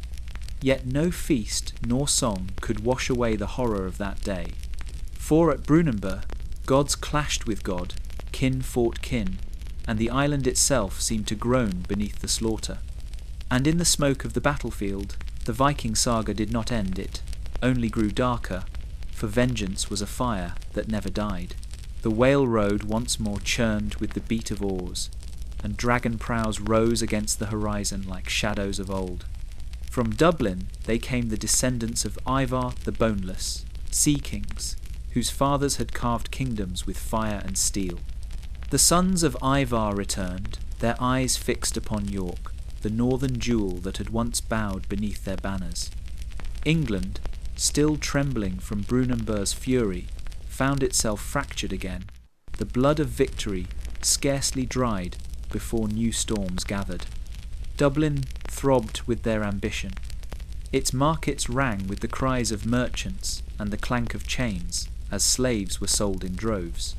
Yet no feast nor song could wash away the horror of that day. For at Brunanburh, gods clashed with God, kin fought kin, and the island itself seemed to groan beneath the slaughter. And in the smoke of the battlefield, the Viking saga did not end, it only grew darker, for vengeance was a fire that never died. The whale road once more churned with the beat of oars, and dragon prows rose against the horizon like shadows of old. From Dublin they came the descendants of Ivar the Boneless, sea kings, whose fathers had carved kingdoms with fire and steel. The sons of Ivar returned, their eyes fixed upon York, the northern jewel that had once bowed beneath their banners. England, still trembling from Brunanburh's fury, found itself fractured again, the blood of victory scarcely dried before new storms gathered. Dublin throbbed with their ambition. Its markets rang with the cries of merchants and the clank of chains as slaves were sold in droves.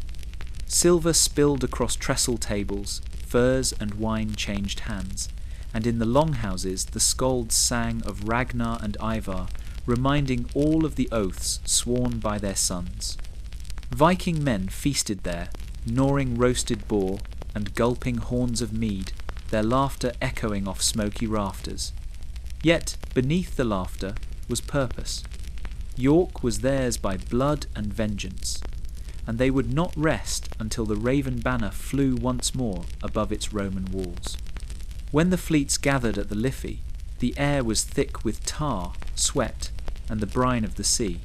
Silver spilled across trestle tables, furs and wine changed hands, and in the longhouses the skalds sang of Ragnar and Ivar, reminding all of the oaths sworn by their sons. Viking men feasted there, gnawing roasted boar and gulping horns of mead, their laughter echoing off smoky rafters. Yet beneath the laughter was purpose. York was theirs by blood and vengeance, and they would not rest until the raven banner flew once more above its Roman walls. When the fleets gathered at the Liffey, the air was thick with tar, sweat, and the brine of the sea.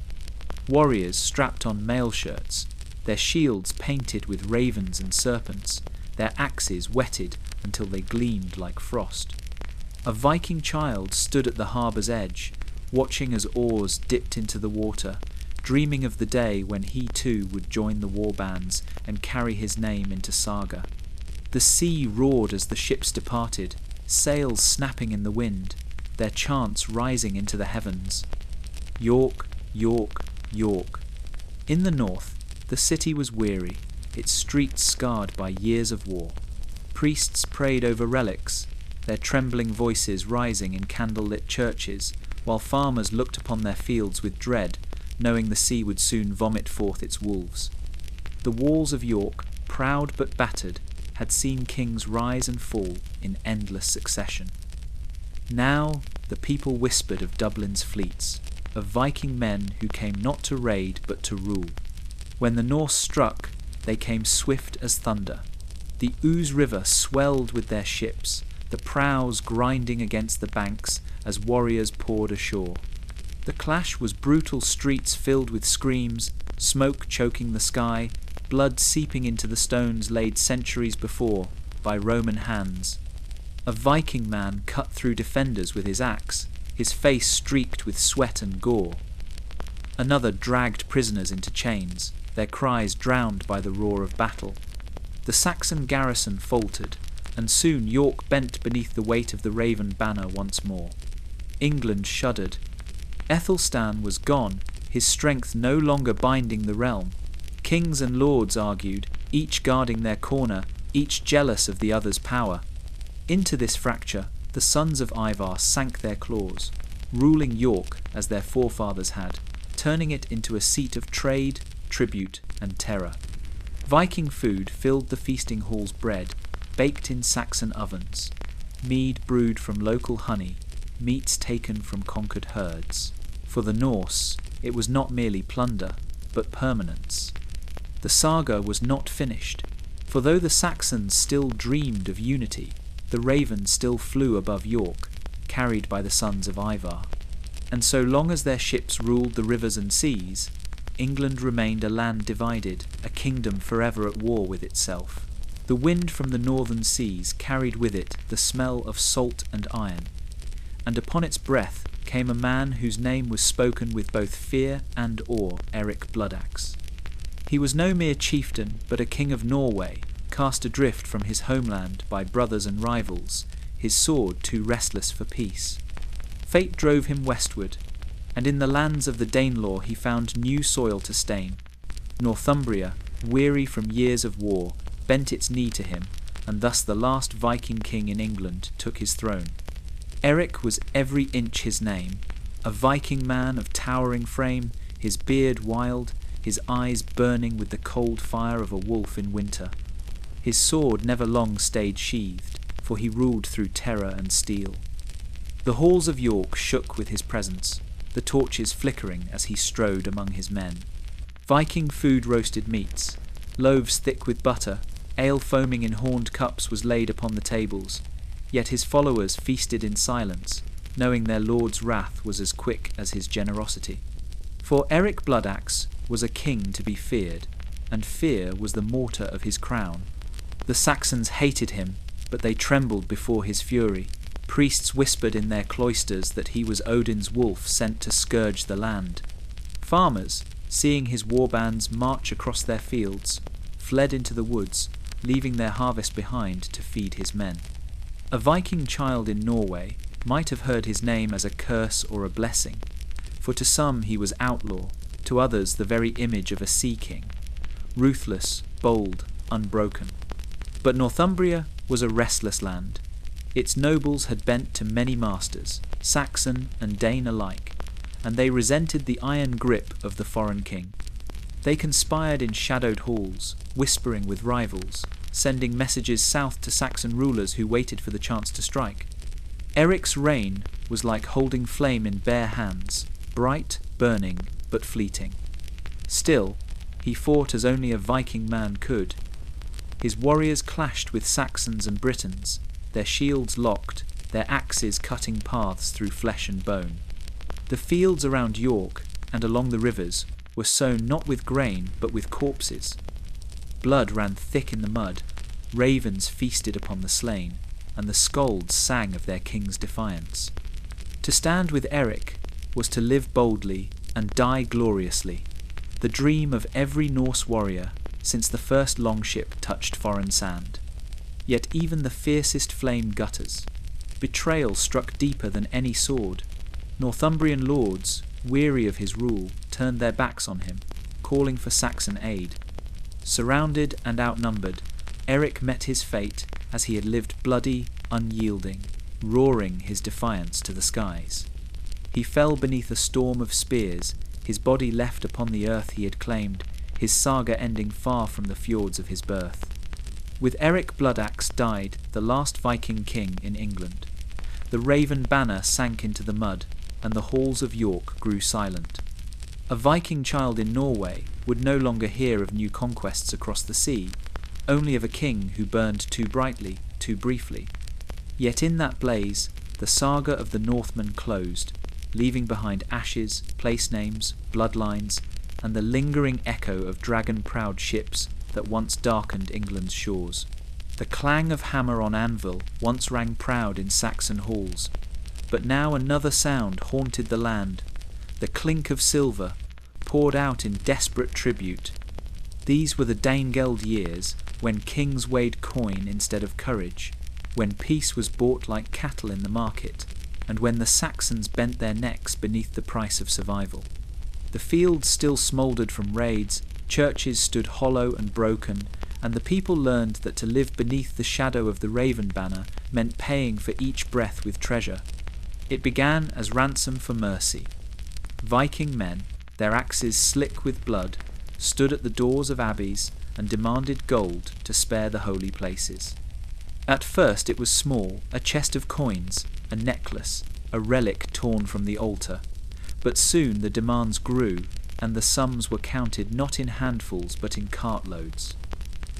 Warriors strapped on mail shirts, their shields painted with ravens and serpents, their axes wetted until they gleamed like frost. A Viking child stood at the harbour's edge, watching as oars dipped into the water, dreaming of the day when he too would join the warbands and carry his name into saga. The sea roared as the ships departed, sails snapping in the wind, their chants rising into the heavens. York, York, York. In the north, the city was weary, its streets scarred by years of war. Priests prayed over relics, their trembling voices rising in candle-lit churches, while farmers looked upon their fields with dread, knowing the sea would soon vomit forth its wolves. The walls of York, proud but battered, had seen kings rise and fall in endless succession. Now the people whispered of Dublin's fleets, of Viking men who came not to raid but to rule. When the Norse struck, they came swift as thunder. The Ouse River swelled with their ships, the prows grinding against the banks as warriors poured ashore. The clash was brutal streets filled with screams, smoke choking the sky, blood seeping into the stones laid centuries before by Roman hands. A Viking man cut through defenders with his axe, his face streaked with sweat and gore. Another dragged prisoners into chains, their cries drowned by the roar of battle. The Saxon garrison faltered, and soon York bent beneath the weight of the Raven banner once more. England shuddered. Aethelstan was gone, his strength no longer binding the realm. Kings and lords argued, each guarding their corner, each jealous of the other's power. Into this fracture, the sons of Ivar sank their claws, ruling York as their forefathers had, turning it into a seat of trade, tribute, and terror. Viking food filled the feasting hall's bread, baked in Saxon ovens, mead brewed from local honey, meats taken from conquered herds. For the Norse, it was not merely plunder, but permanence. The saga was not finished, for though the Saxons still dreamed of unity, the Raven still flew above York, carried by the sons of Ivar. And so long as their ships ruled the rivers and seas, England remained a land divided, a kingdom forever at war with itself. The wind from the northern seas carried with it the smell of salt and iron, and upon its breath came a man whose name was spoken with both fear and awe, Eric Bloodaxe. He was no mere chieftain, but a king of Norway, cast adrift from his homeland by brothers and rivals, his sword too restless for peace. Fate drove him westward, and in the lands of the Danelaw he found new soil to stain. Northumbria, weary from years of war, bent its knee to him, and thus the last Viking king in England took his throne. Eric was every inch his name, a Viking man of towering frame, his beard wild, his eyes burning with the cold fire of a wolf in winter. His sword never long stayed sheathed, for he ruled through terror and steel. The halls of York shook with his presence, the torches flickering as he strode among his men. Viking food roasted meats, loaves thick with butter, ale foaming in horned cups was laid upon the tables, yet his followers feasted in silence, knowing their lord's wrath was as quick as his generosity. For Eric Bloodaxe was a king to be feared, and fear was the mortar of his crown. The Saxons hated him, but they trembled before his fury. Priests whispered in their cloisters that he was Odin's wolf sent to scourge the land. Farmers, seeing his warbands march across their fields, fled into the woods, leaving their harvest behind to feed his men. A Viking child in Norway might have heard his name as a curse or a blessing, for to some he was outlaw, to others the very image of a sea king, ruthless, bold, unbroken. But Northumbria was a restless land. Its nobles had bent to many masters, Saxon and Dane alike, and they resented the iron grip of the foreign king. They conspired in shadowed halls, whispering with rivals, sending messages south to Saxon rulers who waited for the chance to strike. Eric's reign was like holding flame in bare hands, bright, burning, but fleeting. Still, he fought as only a Viking man could. His warriors clashed with Saxons and Britons, their shields locked, their axes cutting paths through flesh and bone. The fields around York and along the rivers were sown not with grain but with corpses. Blood ran thick in the mud, ravens feasted upon the slain, and the skalds sang of their king's defiance. To stand with Eric was to live boldly and die gloriously, the dream of every Norse warrior since the first longship touched foreign sand. Yet even the fiercest flame gutters. Betrayal struck deeper than any sword. Northumbrian lords, weary of his rule, turned their backs on him, calling for Saxon aid. Surrounded and outnumbered, Eric met his fate as he had lived bloody, unyielding, roaring his defiance to the skies. He fell beneath a storm of spears, his body left upon the earth he had claimed, his saga ending far from the fjords of his birth. With Eric Bloodaxe died the last Viking king in England. The raven banner sank into the mud, and the halls of York grew silent. A Viking child in Norway would no longer hear of new conquests across the sea, only of a king who burned too brightly, too briefly. Yet in that blaze, the saga of the Northmen closed, leaving behind ashes, place names, bloodlines, and the lingering echo of dragon-proud ships that once darkened England's shores. The clang of hammer on anvil once rang proud in Saxon halls, but now another sound haunted the land, the clink of silver, poured out in desperate tribute. These were the Danegeld years, when kings weighed coin instead of courage, when peace was bought like cattle in the market, and when the Saxons bent their necks beneath the price of survival. The fields still smouldered from raids, churches stood hollow and broken, and the people learned that to live beneath the shadow of the raven banner meant paying for each breath with treasure. It began as ransom for mercy. Viking men, their axes slick with blood, stood at the doors of abbeys and demanded gold to spare the holy places. At first it was small, a chest of coins, a necklace, a relic torn from the altar. But soon the demands grew, and the sums were counted not in handfuls but in cartloads.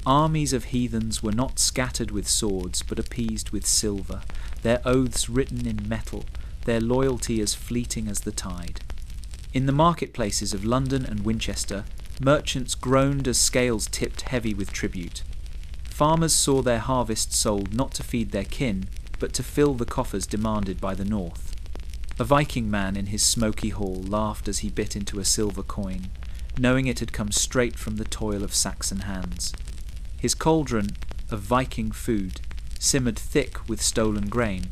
Armies of heathens were not scattered with swords but appeased with silver, their oaths written in metal, their loyalty as fleeting as the tide. In the marketplaces of London and Winchester, merchants groaned as scales tipped heavy with tribute. Farmers saw their harvest sold not to feed their kin, but to fill the coffers demanded by the North. A Viking man in his smoky hall laughed as he bit into a silver coin, knowing it had come straight from the toil of Saxon hands. His cauldron of Viking food simmered thick with stolen grain,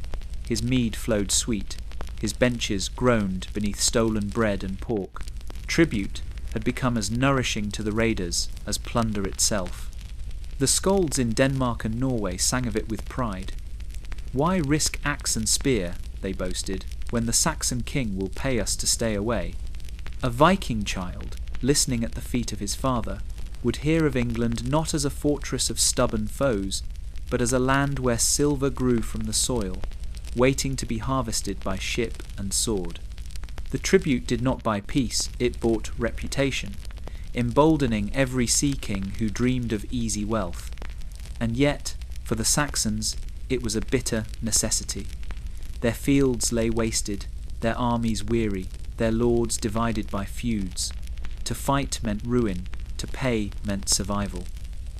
his mead flowed sweet, his benches groaned beneath stolen bread and pork. Tribute had become as nourishing to the raiders as plunder itself. The skalds in Denmark and Norway sang of it with pride. Why risk axe and spear, they boasted, when the Saxon king will pay us to stay away? A Viking child, listening at the feet of his father, would hear of England not as a fortress of stubborn foes, but as a land where silver grew from the soil, waiting to be harvested by ship and sword. The tribute did not buy peace, it bought reputation, emboldening every sea king who dreamed of easy wealth. And yet, for the Saxons, it was a bitter necessity. Their fields lay wasted, their armies weary, their lords divided by feuds. To fight meant ruin, to pay meant survival.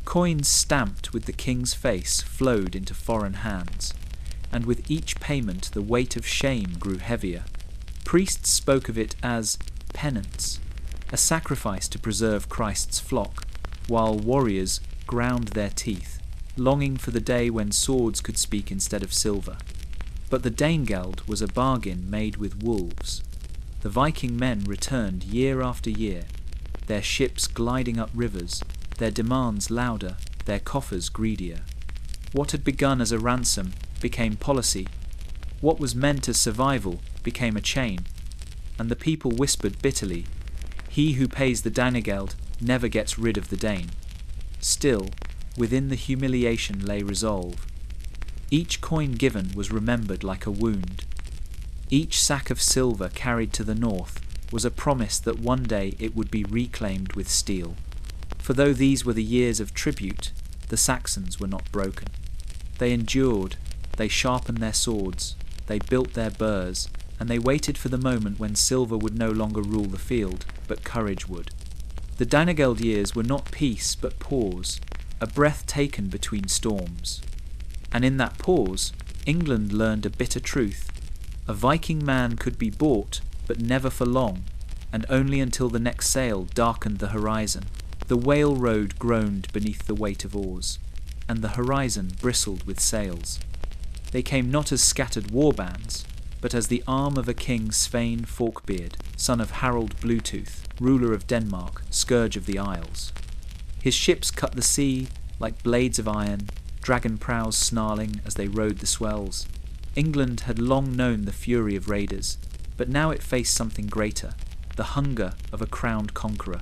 Coins stamped with the king's face flowed into foreign hands, and with each payment the weight of shame grew heavier. Priests spoke of it as penance, a sacrifice to preserve Christ's flock, while warriors ground their teeth, longing for the day when swords could speak instead of silver. But the Danegeld was a bargain made with wolves. The Viking men returned year after year, their ships gliding up rivers, their demands louder, their coffers greedier. What had begun as a ransom became policy. What was meant as survival became a chain. And the people whispered bitterly, "He who pays the Danegeld never gets rid of the Dane." Still, within the humiliation lay resolve. Each coin given was remembered like a wound. Each sack of silver carried to the north was a promise that one day it would be reclaimed with steel. For though these were the years of tribute, the Saxons were not broken. They endured, they sharpened their swords, they built their burhs, and they waited for the moment when silver would no longer rule the field, but courage would. The Danegeld years were not peace but pause, a breath taken between storms. And in that pause, England learned a bitter truth. A Viking man could be bought, but never for long, and only until the next sail darkened the horizon. The whale road groaned beneath the weight of oars, and the horizon bristled with sails. They came not as scattered warbands, but as the arm of a king Svein Forkbeard, son of Harold Bluetooth, ruler of Denmark, scourge of the Isles. His ships cut the sea like blades of iron, dragon prows snarling as they rode the swells. England had long known the fury of raiders, but now it faced something greater, the hunger of a crowned conqueror.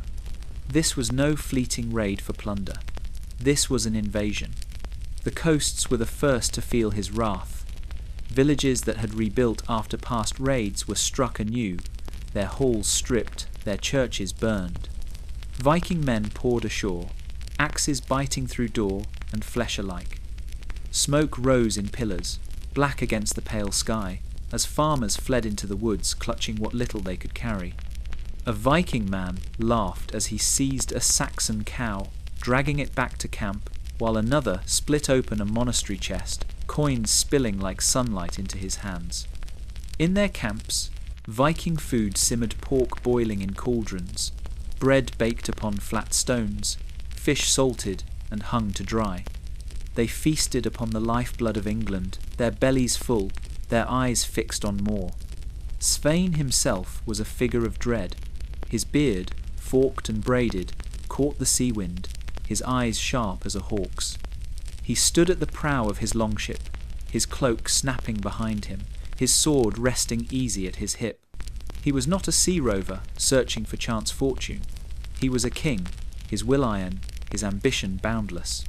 This was no fleeting raid for plunder. This was an invasion. The coasts were the first to feel his wrath. Villages that had rebuilt after past raids were struck anew, their halls stripped, their churches burned. Viking men poured ashore, axes biting through door and flesh alike. Smoke rose in pillars, black against the pale sky, as farmers fled into the woods clutching what little they could carry. A Viking man laughed as he seized a Saxon cow, dragging it back to camp, while another split open a monastery chest, coins spilling like sunlight into his hands. In their camps, Viking food simmered pork boiling in cauldrons, bread baked upon flat stones, fish salted and hung to dry. They feasted upon the lifeblood of England, their bellies full, their eyes fixed on more. Svein himself was a figure of dread. His beard, forked and braided, caught the sea wind, his eyes sharp as a hawk's. He stood at the prow of his longship, his cloak snapping behind him, his sword resting easy at his hip. He was not a sea rover searching for chance fortune. He was a king, his will iron, his ambition boundless.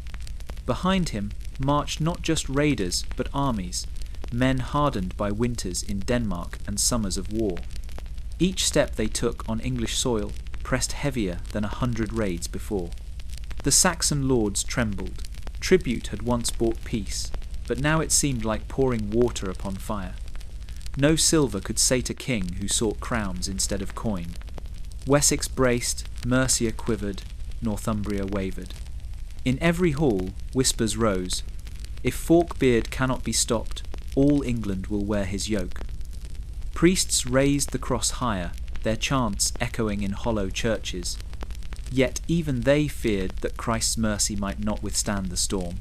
Behind him marched not just raiders but armies, men hardened by winters in Denmark and summers of war. Each step they took on English soil pressed heavier than 100 raids before. The Saxon lords trembled. Tribute had once bought peace, but now it seemed like pouring water upon fire. No silver could sate a king who sought crowns instead of coin. Wessex braced, Mercia quivered, Northumbria wavered. In every hall, whispers rose. If Forkbeard cannot be stopped, all England will wear his yoke. Priests raised the cross higher, their chants echoing in hollow churches. Yet even they feared that Christ's mercy might not withstand the storm.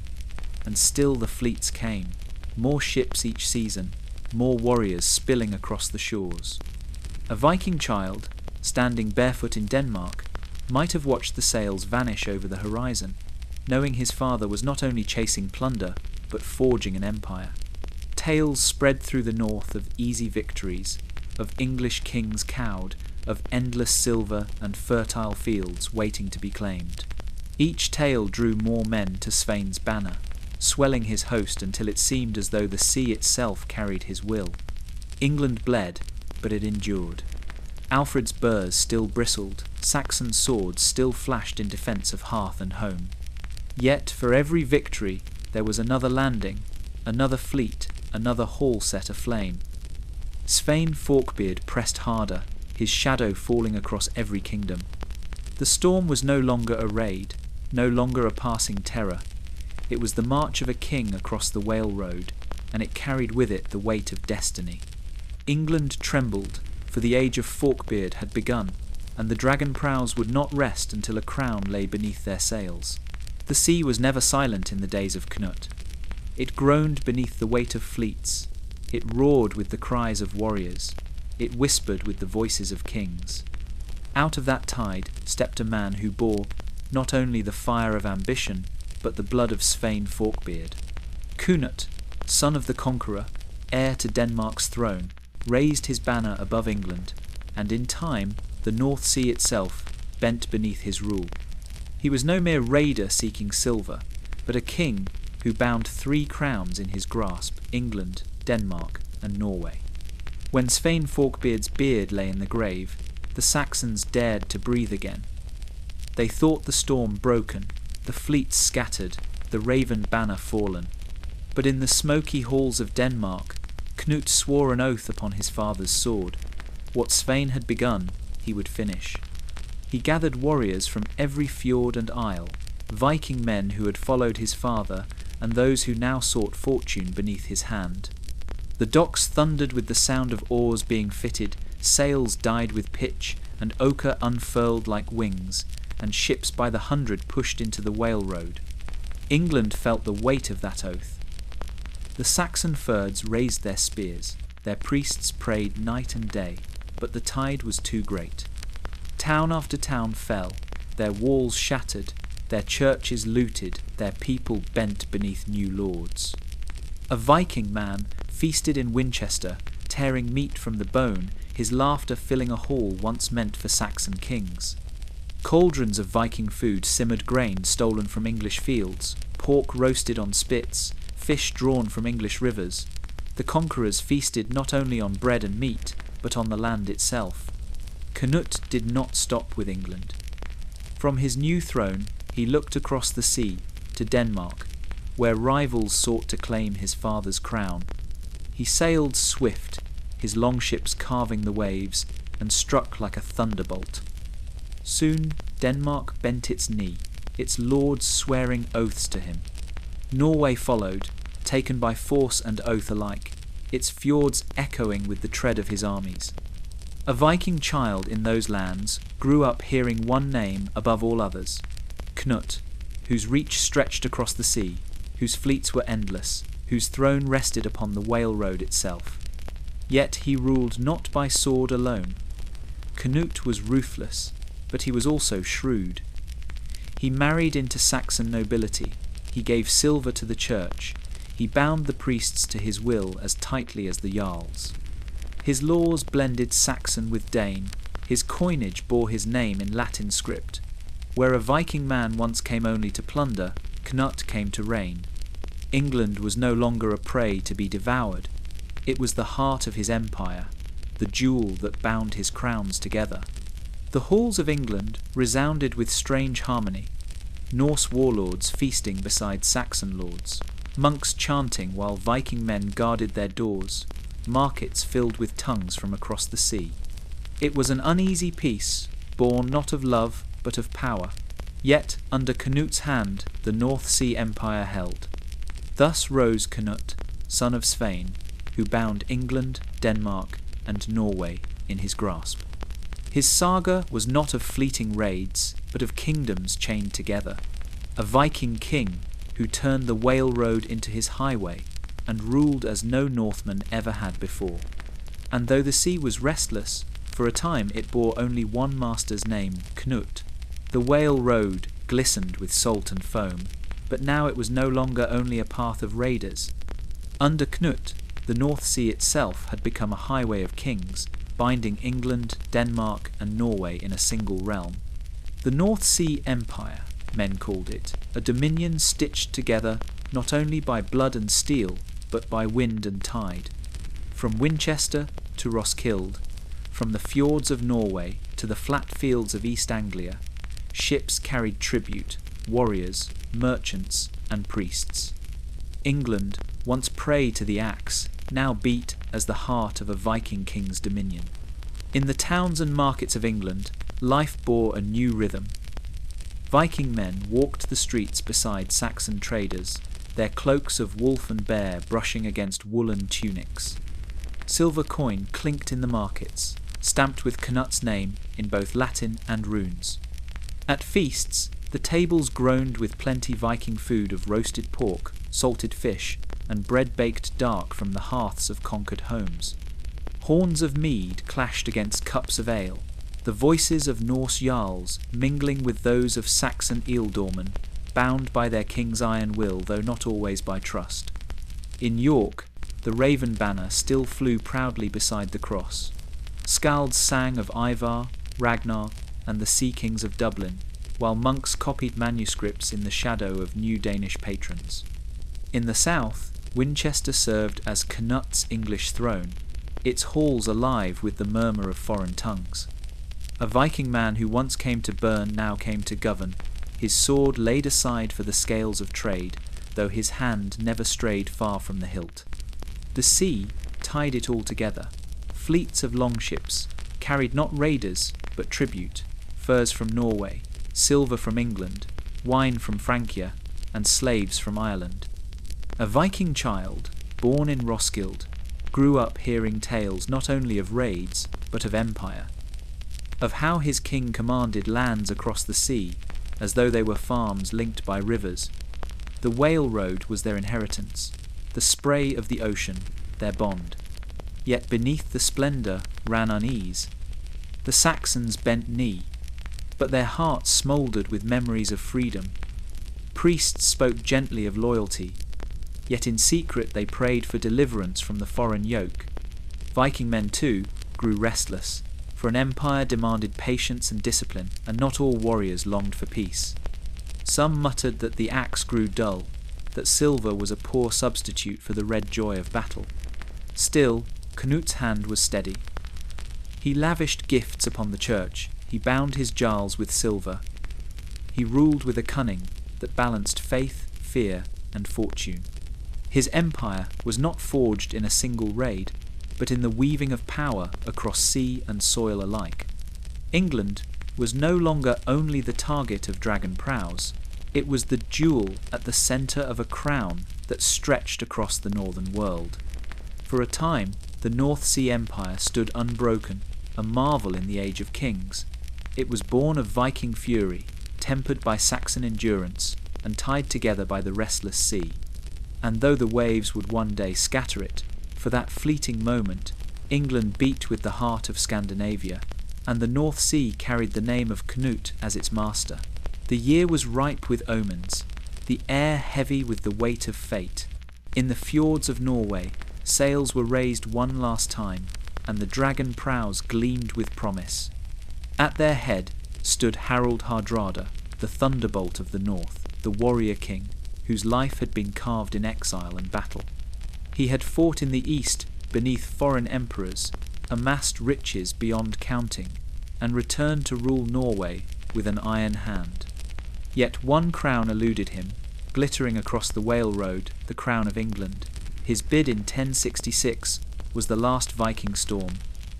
And still the fleets came, more ships each season, more warriors spilling across the shores. A Viking child, standing barefoot in Denmark, might have watched the sails vanish over the horizon, knowing his father was not only chasing plunder, but forging an empire. Tales spread through the north of easy victories, of English kings cowed, of endless silver and fertile fields waiting to be claimed. Each tale drew more men to Svein's banner, swelling his host until it seemed as though the sea itself carried his will. England bled, but it endured. Alfred's burrs still bristled, Saxon swords still flashed in defence of hearth and home. Yet for every victory there was another landing, another fleet, another hall set aflame. Svein Forkbeard pressed harder, his shadow falling across every kingdom. The storm was no longer a raid, no longer a passing terror. It was the march of a king across the Whale Road, and it carried with it the weight of destiny. England trembled, for the age of Forkbeard had begun, and the dragon prows would not rest until a crown lay beneath their sails. The sea was never silent in the days of Knut. It groaned beneath the weight of fleets. It roared with the cries of warriors. It whispered with the voices of kings. Out of that tide stepped a man who bore not only the fire of ambition, but the blood of Svein Forkbeard. Knut, son of the conqueror, heir to Denmark's throne, raised his banner above England, and in time the North Sea itself bent beneath his rule. He was no mere raider seeking silver, but a king who bound 3 crowns in his grasp, England, Denmark, and Norway. When Svein Forkbeard's beard lay in the grave, the Saxons dared to breathe again. They thought the storm broken, the fleets scattered, the raven banner fallen. But in the smoky halls of Denmark, Knut swore an oath upon his father's sword. What Svein had begun, he would finish. He gathered warriors from every fjord and isle, Viking men who had followed his father, and those who now sought fortune beneath his hand. The docks thundered with the sound of oars being fitted, sails dyed with pitch, and ochre unfurled like wings, and ships by the 100 pushed into the Whale Road. England felt the weight of that oath. The Saxon Fyrds raised their spears, their priests prayed night and day, but the tide was too great. Town after town fell, their walls shattered, their churches looted, their people bent beneath new lords. A Viking man feasted in Winchester, tearing meat from the bone, his laughter filling a hall once meant for Saxon kings. Cauldrons of Viking food simmered grain stolen from English fields, pork roasted on spits, fish drawn from English rivers. The conquerors feasted not only on bread and meat, but on the land itself. Canute did not stop with England. From his new throne, he looked across the sea to Denmark, where rivals sought to claim his father's crown. He sailed swift, his longships carving the waves, and struck like a thunderbolt. Soon Denmark bent its knee, its lords swearing oaths to him. Norway followed, taken by force and oath alike, its fjords echoing with the tread of his armies. A Viking child in those lands grew up hearing one name above all others, Canute, whose reach stretched across the sea, whose fleets were endless, whose throne rested upon the whale road itself. Yet he ruled not by sword alone. Canute was ruthless, but he was also shrewd. He married into Saxon nobility, he gave silver to the church, he bound the priests to his will as tightly as the jarls. His laws blended Saxon with Dane, his coinage bore his name in Latin script. Where a Viking man once came only to plunder, Canute came to reign. England was no longer a prey to be devoured. It was the heart of his empire, the jewel that bound his crowns together. The halls of England resounded with strange harmony, Norse warlords feasting beside Saxon lords, monks chanting while Viking men guarded their doors, markets filled with tongues from across the sea. It was an uneasy peace, born not of love but of power, yet under Canute's hand the North Sea Empire held. Thus rose Canute, son of Svein, who bound England, Denmark, and Norway in his grasp. His saga was not of fleeting raids, but of kingdoms chained together. A Viking king who turned the whale road into his highway and ruled as no Northman ever had before. And though the sea was restless, for a time it bore only one master's name, Canute. The whale road glistened with salt and foam, but now it was no longer only a path of raiders. Under Canute, the North Sea itself had become a highway of kings, binding England, Denmark, and Norway in a single realm. The North Sea Empire, men called it, a dominion stitched together not only by blood and steel, but by wind and tide. From Winchester to Roskilde, from the fjords of Norway to the flat fields of East Anglia, ships carried tribute, warriors, merchants, and priests. England, once prey to the axe, now beat as the heart of a Viking king's dominion. In the towns and markets of England, life bore a new rhythm. Viking men walked the streets beside Saxon traders, their cloaks of wolf and bear brushing against woolen tunics. Silver coin clinked in the markets, stamped with Canute's name in both Latin and runes. At feasts, the tables groaned with plenty Viking food of roasted pork, salted fish, and bread baked dark from the hearths of conquered homes. Horns of mead clashed against cups of ale, the voices of Norse jarls mingling with those of Saxon ealdormen, bound by their king's iron will, though not always by trust. In York, the raven banner still flew proudly beside the cross. Skalds sang of Ivar, Ragnar, and the sea kings of Dublin, while monks copied manuscripts in the shadow of new Danish patrons. In the south, Winchester served as Canute's English throne, its halls alive with the murmur of foreign tongues. A Viking man who once came to burn now came to govern, his sword laid aside for the scales of trade, though his hand never strayed far from the hilt. The sea tied it all together. Fleets of longships carried not raiders, but tribute, furs from Norway, silver from England, wine from Francia, and slaves from Ireland. A Viking child, born in Roskilde, grew up hearing tales not only of raids, but of empire, of how his king commanded lands across the sea, as though they were farms linked by rivers. The whale road was their inheritance, the spray of the ocean, their bond. Yet beneath the splendour ran unease. The Saxons bent knee, but their hearts smouldered with memories of freedom. Priests spoke gently of loyalty, yet in secret they prayed for deliverance from the foreign yoke. Viking men, too, grew restless, for an empire demanded patience and discipline, and not all warriors longed for peace. Some muttered that the axe grew dull, that silver was a poor substitute for the red joy of battle. Still, Canut's hand was steady. He lavished gifts upon the church, he bound his jarls with silver. He ruled with a cunning that balanced faith, fear, and fortune. His empire was not forged in a single raid, but in the weaving of power across sea and soil alike. England was no longer only the target of dragon prows, it was the jewel at the centre of a crown that stretched across the northern world. For a time, the North Sea Empire stood unbroken, a marvel in the Age of Kings. It was born of Viking fury, tempered by Saxon endurance, and tied together by the restless sea. And though the waves would one day scatter it, for that fleeting moment, England beat with the heart of Scandinavia, and the North Sea carried the name of Canute as its master. The year was ripe with omens, the air heavy with the weight of fate. In the fjords of Norway, sails were raised one last time, and the dragon prows gleamed with promise. At their head stood Harald Hardrada, the thunderbolt of the north, the warrior king, whose life had been carved in exile and battle. He had fought in the east beneath foreign emperors, amassed riches beyond counting, and returned to rule Norway with an iron hand. Yet one crown eluded him, glittering across the Whale Road, the crown of England. His bid in 1066 was the last Viking storm,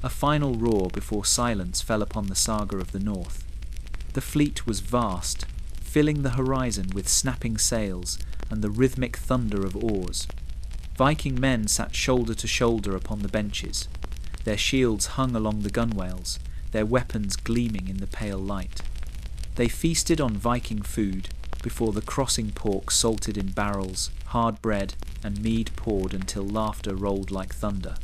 a final roar before silence fell upon the saga of the North. The fleet was vast, filling the horizon with snapping sails and the rhythmic thunder of oars. Viking men sat shoulder to shoulder upon the benches, their shields hung along the gunwales, their weapons gleaming in the pale light. They feasted on Viking food, before the crossing pork salted in barrels, hard bread, and mead poured until laughter rolled like thunder.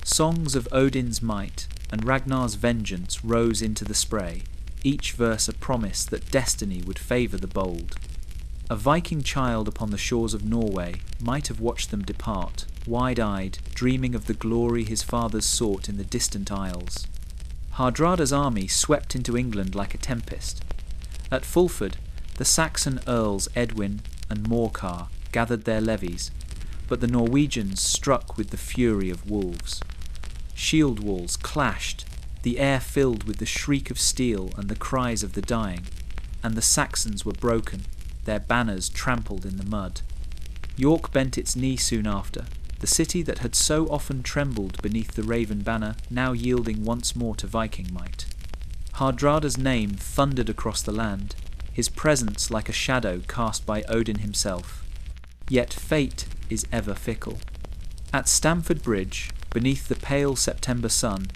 Songs of Odin's might and Ragnar's vengeance rose into the spray, each verse a promise that destiny would favour the bold. A Viking child upon the shores of Norway might have watched them depart, wide-eyed, dreaming of the glory his fathers sought in the distant isles. Hardrada's army swept into England like a tempest. At Fulford, the Saxon earls Edwin and Morcar gathered their levies, but the Norwegians struck with the fury of wolves. Shield walls clashed, the air filled with the shriek of steel and the cries of the dying, and the Saxons were broken, their banners trampled in the mud. York bent its knee soon after, the city that had so often trembled beneath the Raven banner now yielding once more to Viking might. Hardrada's name thundered across the land, his presence like a shadow cast by Odin himself. Yet fate is ever fickle. At Stamford Bridge, beneath the pale September sun,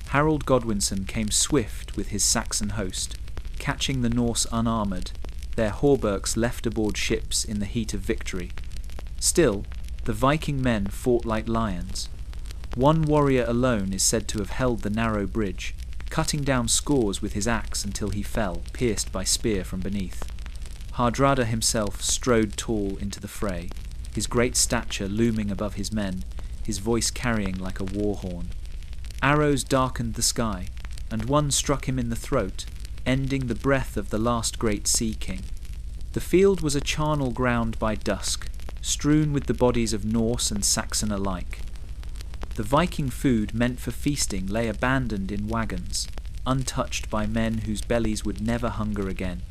Harold Godwinson came swift with his Saxon host, catching the Norse unarmoured, their hauberks left aboard ships in the heat of victory. Still, the Viking men fought like lions. One warrior alone is said to have held the narrow bridge, cutting down scores with his axe until he fell, pierced by spear from beneath. Hardrada himself strode tall into the fray, his great stature looming above his men, his voice carrying like a war horn. Arrows darkened the sky, and one struck him in the throat, ending the breath of the last great sea king. The field was a charnel ground by dusk, strewn with the bodies of Norse and Saxon alike. The Viking food meant for feasting lay abandoned in wagons, untouched by men whose bellies would never hunger again.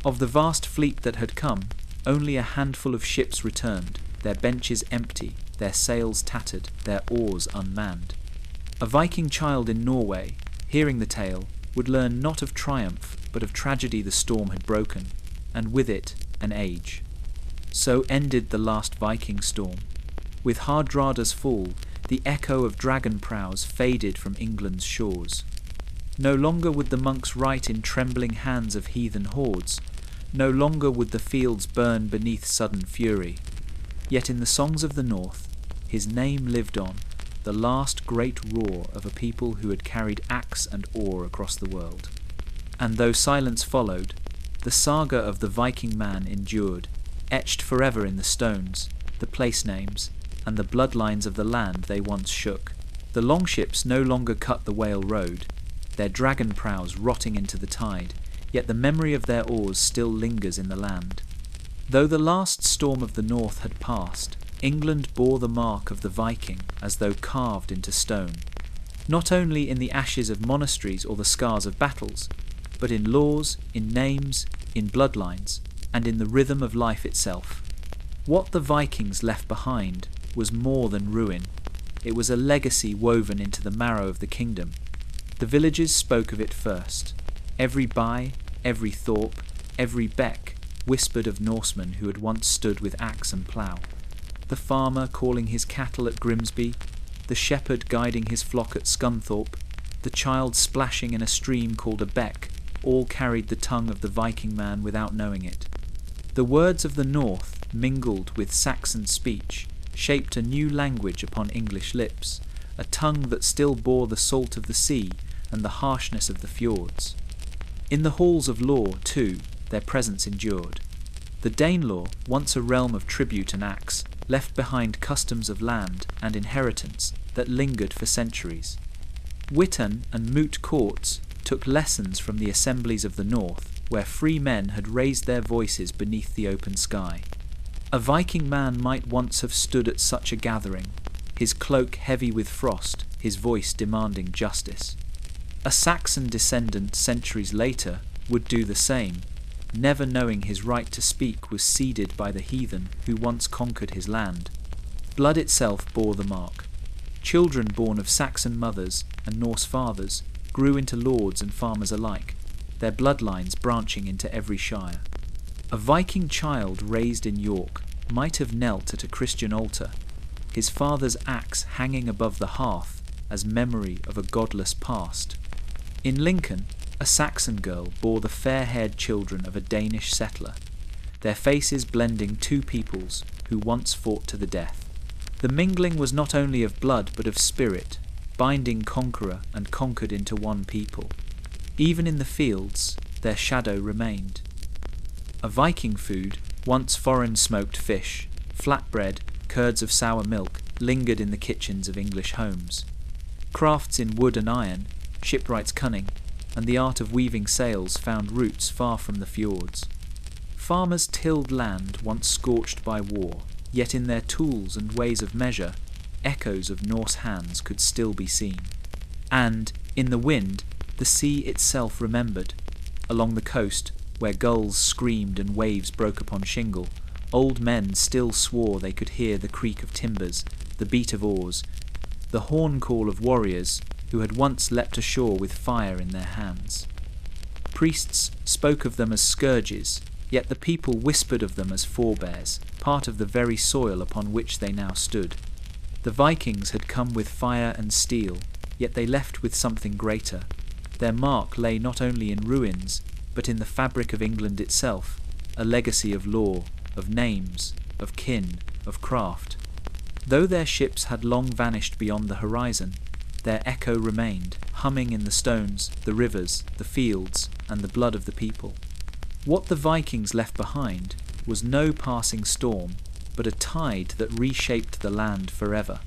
Of the vast fleet that had come, only a handful of ships returned, their benches empty, their sails tattered, their oars unmanned. A Viking child in Norway, hearing the tale, would learn not of triumph, but of tragedy the storm had broken, and with it an age. So ended the last Viking storm. With Hardrada's fall, the echo of dragon prows faded from England's shores. No longer would the monks write in trembling hands of heathen hordes, no longer would the fields burn beneath sudden fury. Yet in the songs of the North, his name lived on, the last great roar of a people who had carried axe and oar across the world. And though silence followed, the saga of the Viking man endured, etched forever in the stones, the place names, and the bloodlines of the land they once shook. The longships no longer cut the whale road, their dragon prows rotting into the tide, yet the memory of their oars still lingers in the land. Though the last storm of the north had passed, England bore the mark of the Viking as though carved into stone, not only in the ashes of monasteries or the scars of battles, but in laws, in names, in bloodlines, and in the rhythm of life itself. What the Vikings left behind was more than ruin. It was a legacy woven into the marrow of the kingdom. The villages spoke of it first. Every bye, every thorpe, every beck whispered of Norsemen who had once stood with axe and plough. The farmer calling his cattle at Grimsby, the shepherd guiding his flock at Scunthorpe, the child splashing in a stream called a beck, all carried the tongue of the Viking man without knowing it. The words of the north, mingled with Saxon speech, shaped a new language upon English lips, a tongue that still bore the salt of the sea and the harshness of the fjords. In the halls of law, too, their presence endured. The Danelaw, once a realm of tribute and axe, left behind customs of land and inheritance that lingered for centuries. Witan and moot courts took lessons from the assemblies of the north, where free men had raised their voices beneath the open sky. A Viking man might once have stood at such a gathering, his cloak heavy with frost, his voice demanding justice. A Saxon descendant centuries later would do the same, never knowing his right to speak was ceded by the heathen who once conquered his land. Blood itself bore the mark. Children born of Saxon mothers and Norse fathers grew into lords and farmers alike, their bloodlines branching into every shire. A Viking child raised in York might have knelt at a Christian altar, his father's axe hanging above the hearth as memory of a godless past. In Lincoln, a Saxon girl bore the fair-haired children of a Danish settler, their faces blending two peoples who once fought to the death. The mingling was not only of blood but of spirit, binding conqueror and conquered into one people. Even in the fields, their shadow remained. A Viking food, once foreign smoked fish, flatbread, curds of sour milk, lingered in the kitchens of English homes. Crafts in wood and iron, shipwright's cunning, and the art of weaving sails found roots far from the fjords. Farmers tilled land once scorched by war, yet in their tools and ways of measure, echoes of Norse hands could still be seen. And, in the wind, the sea itself remembered. Along the coast, where gulls screamed and waves broke upon shingle, old men still swore they could hear the creak of timbers, the beat of oars, the horn call of warriors who had once leapt ashore with fire in their hands. Priests spoke of them as scourges, yet the people whispered of them as forebears, part of the very soil upon which they now stood. The Vikings had come with fire and steel, yet they left with something greater. Their mark lay not only in ruins, but in the fabric of England itself, a legacy of law, of names, of kin, of craft. Though their ships had long vanished beyond the horizon, their echo remained, humming in the stones, the rivers, the fields, and the blood of the people. What the Vikings left behind was no passing storm, but a tide that reshaped the land forever.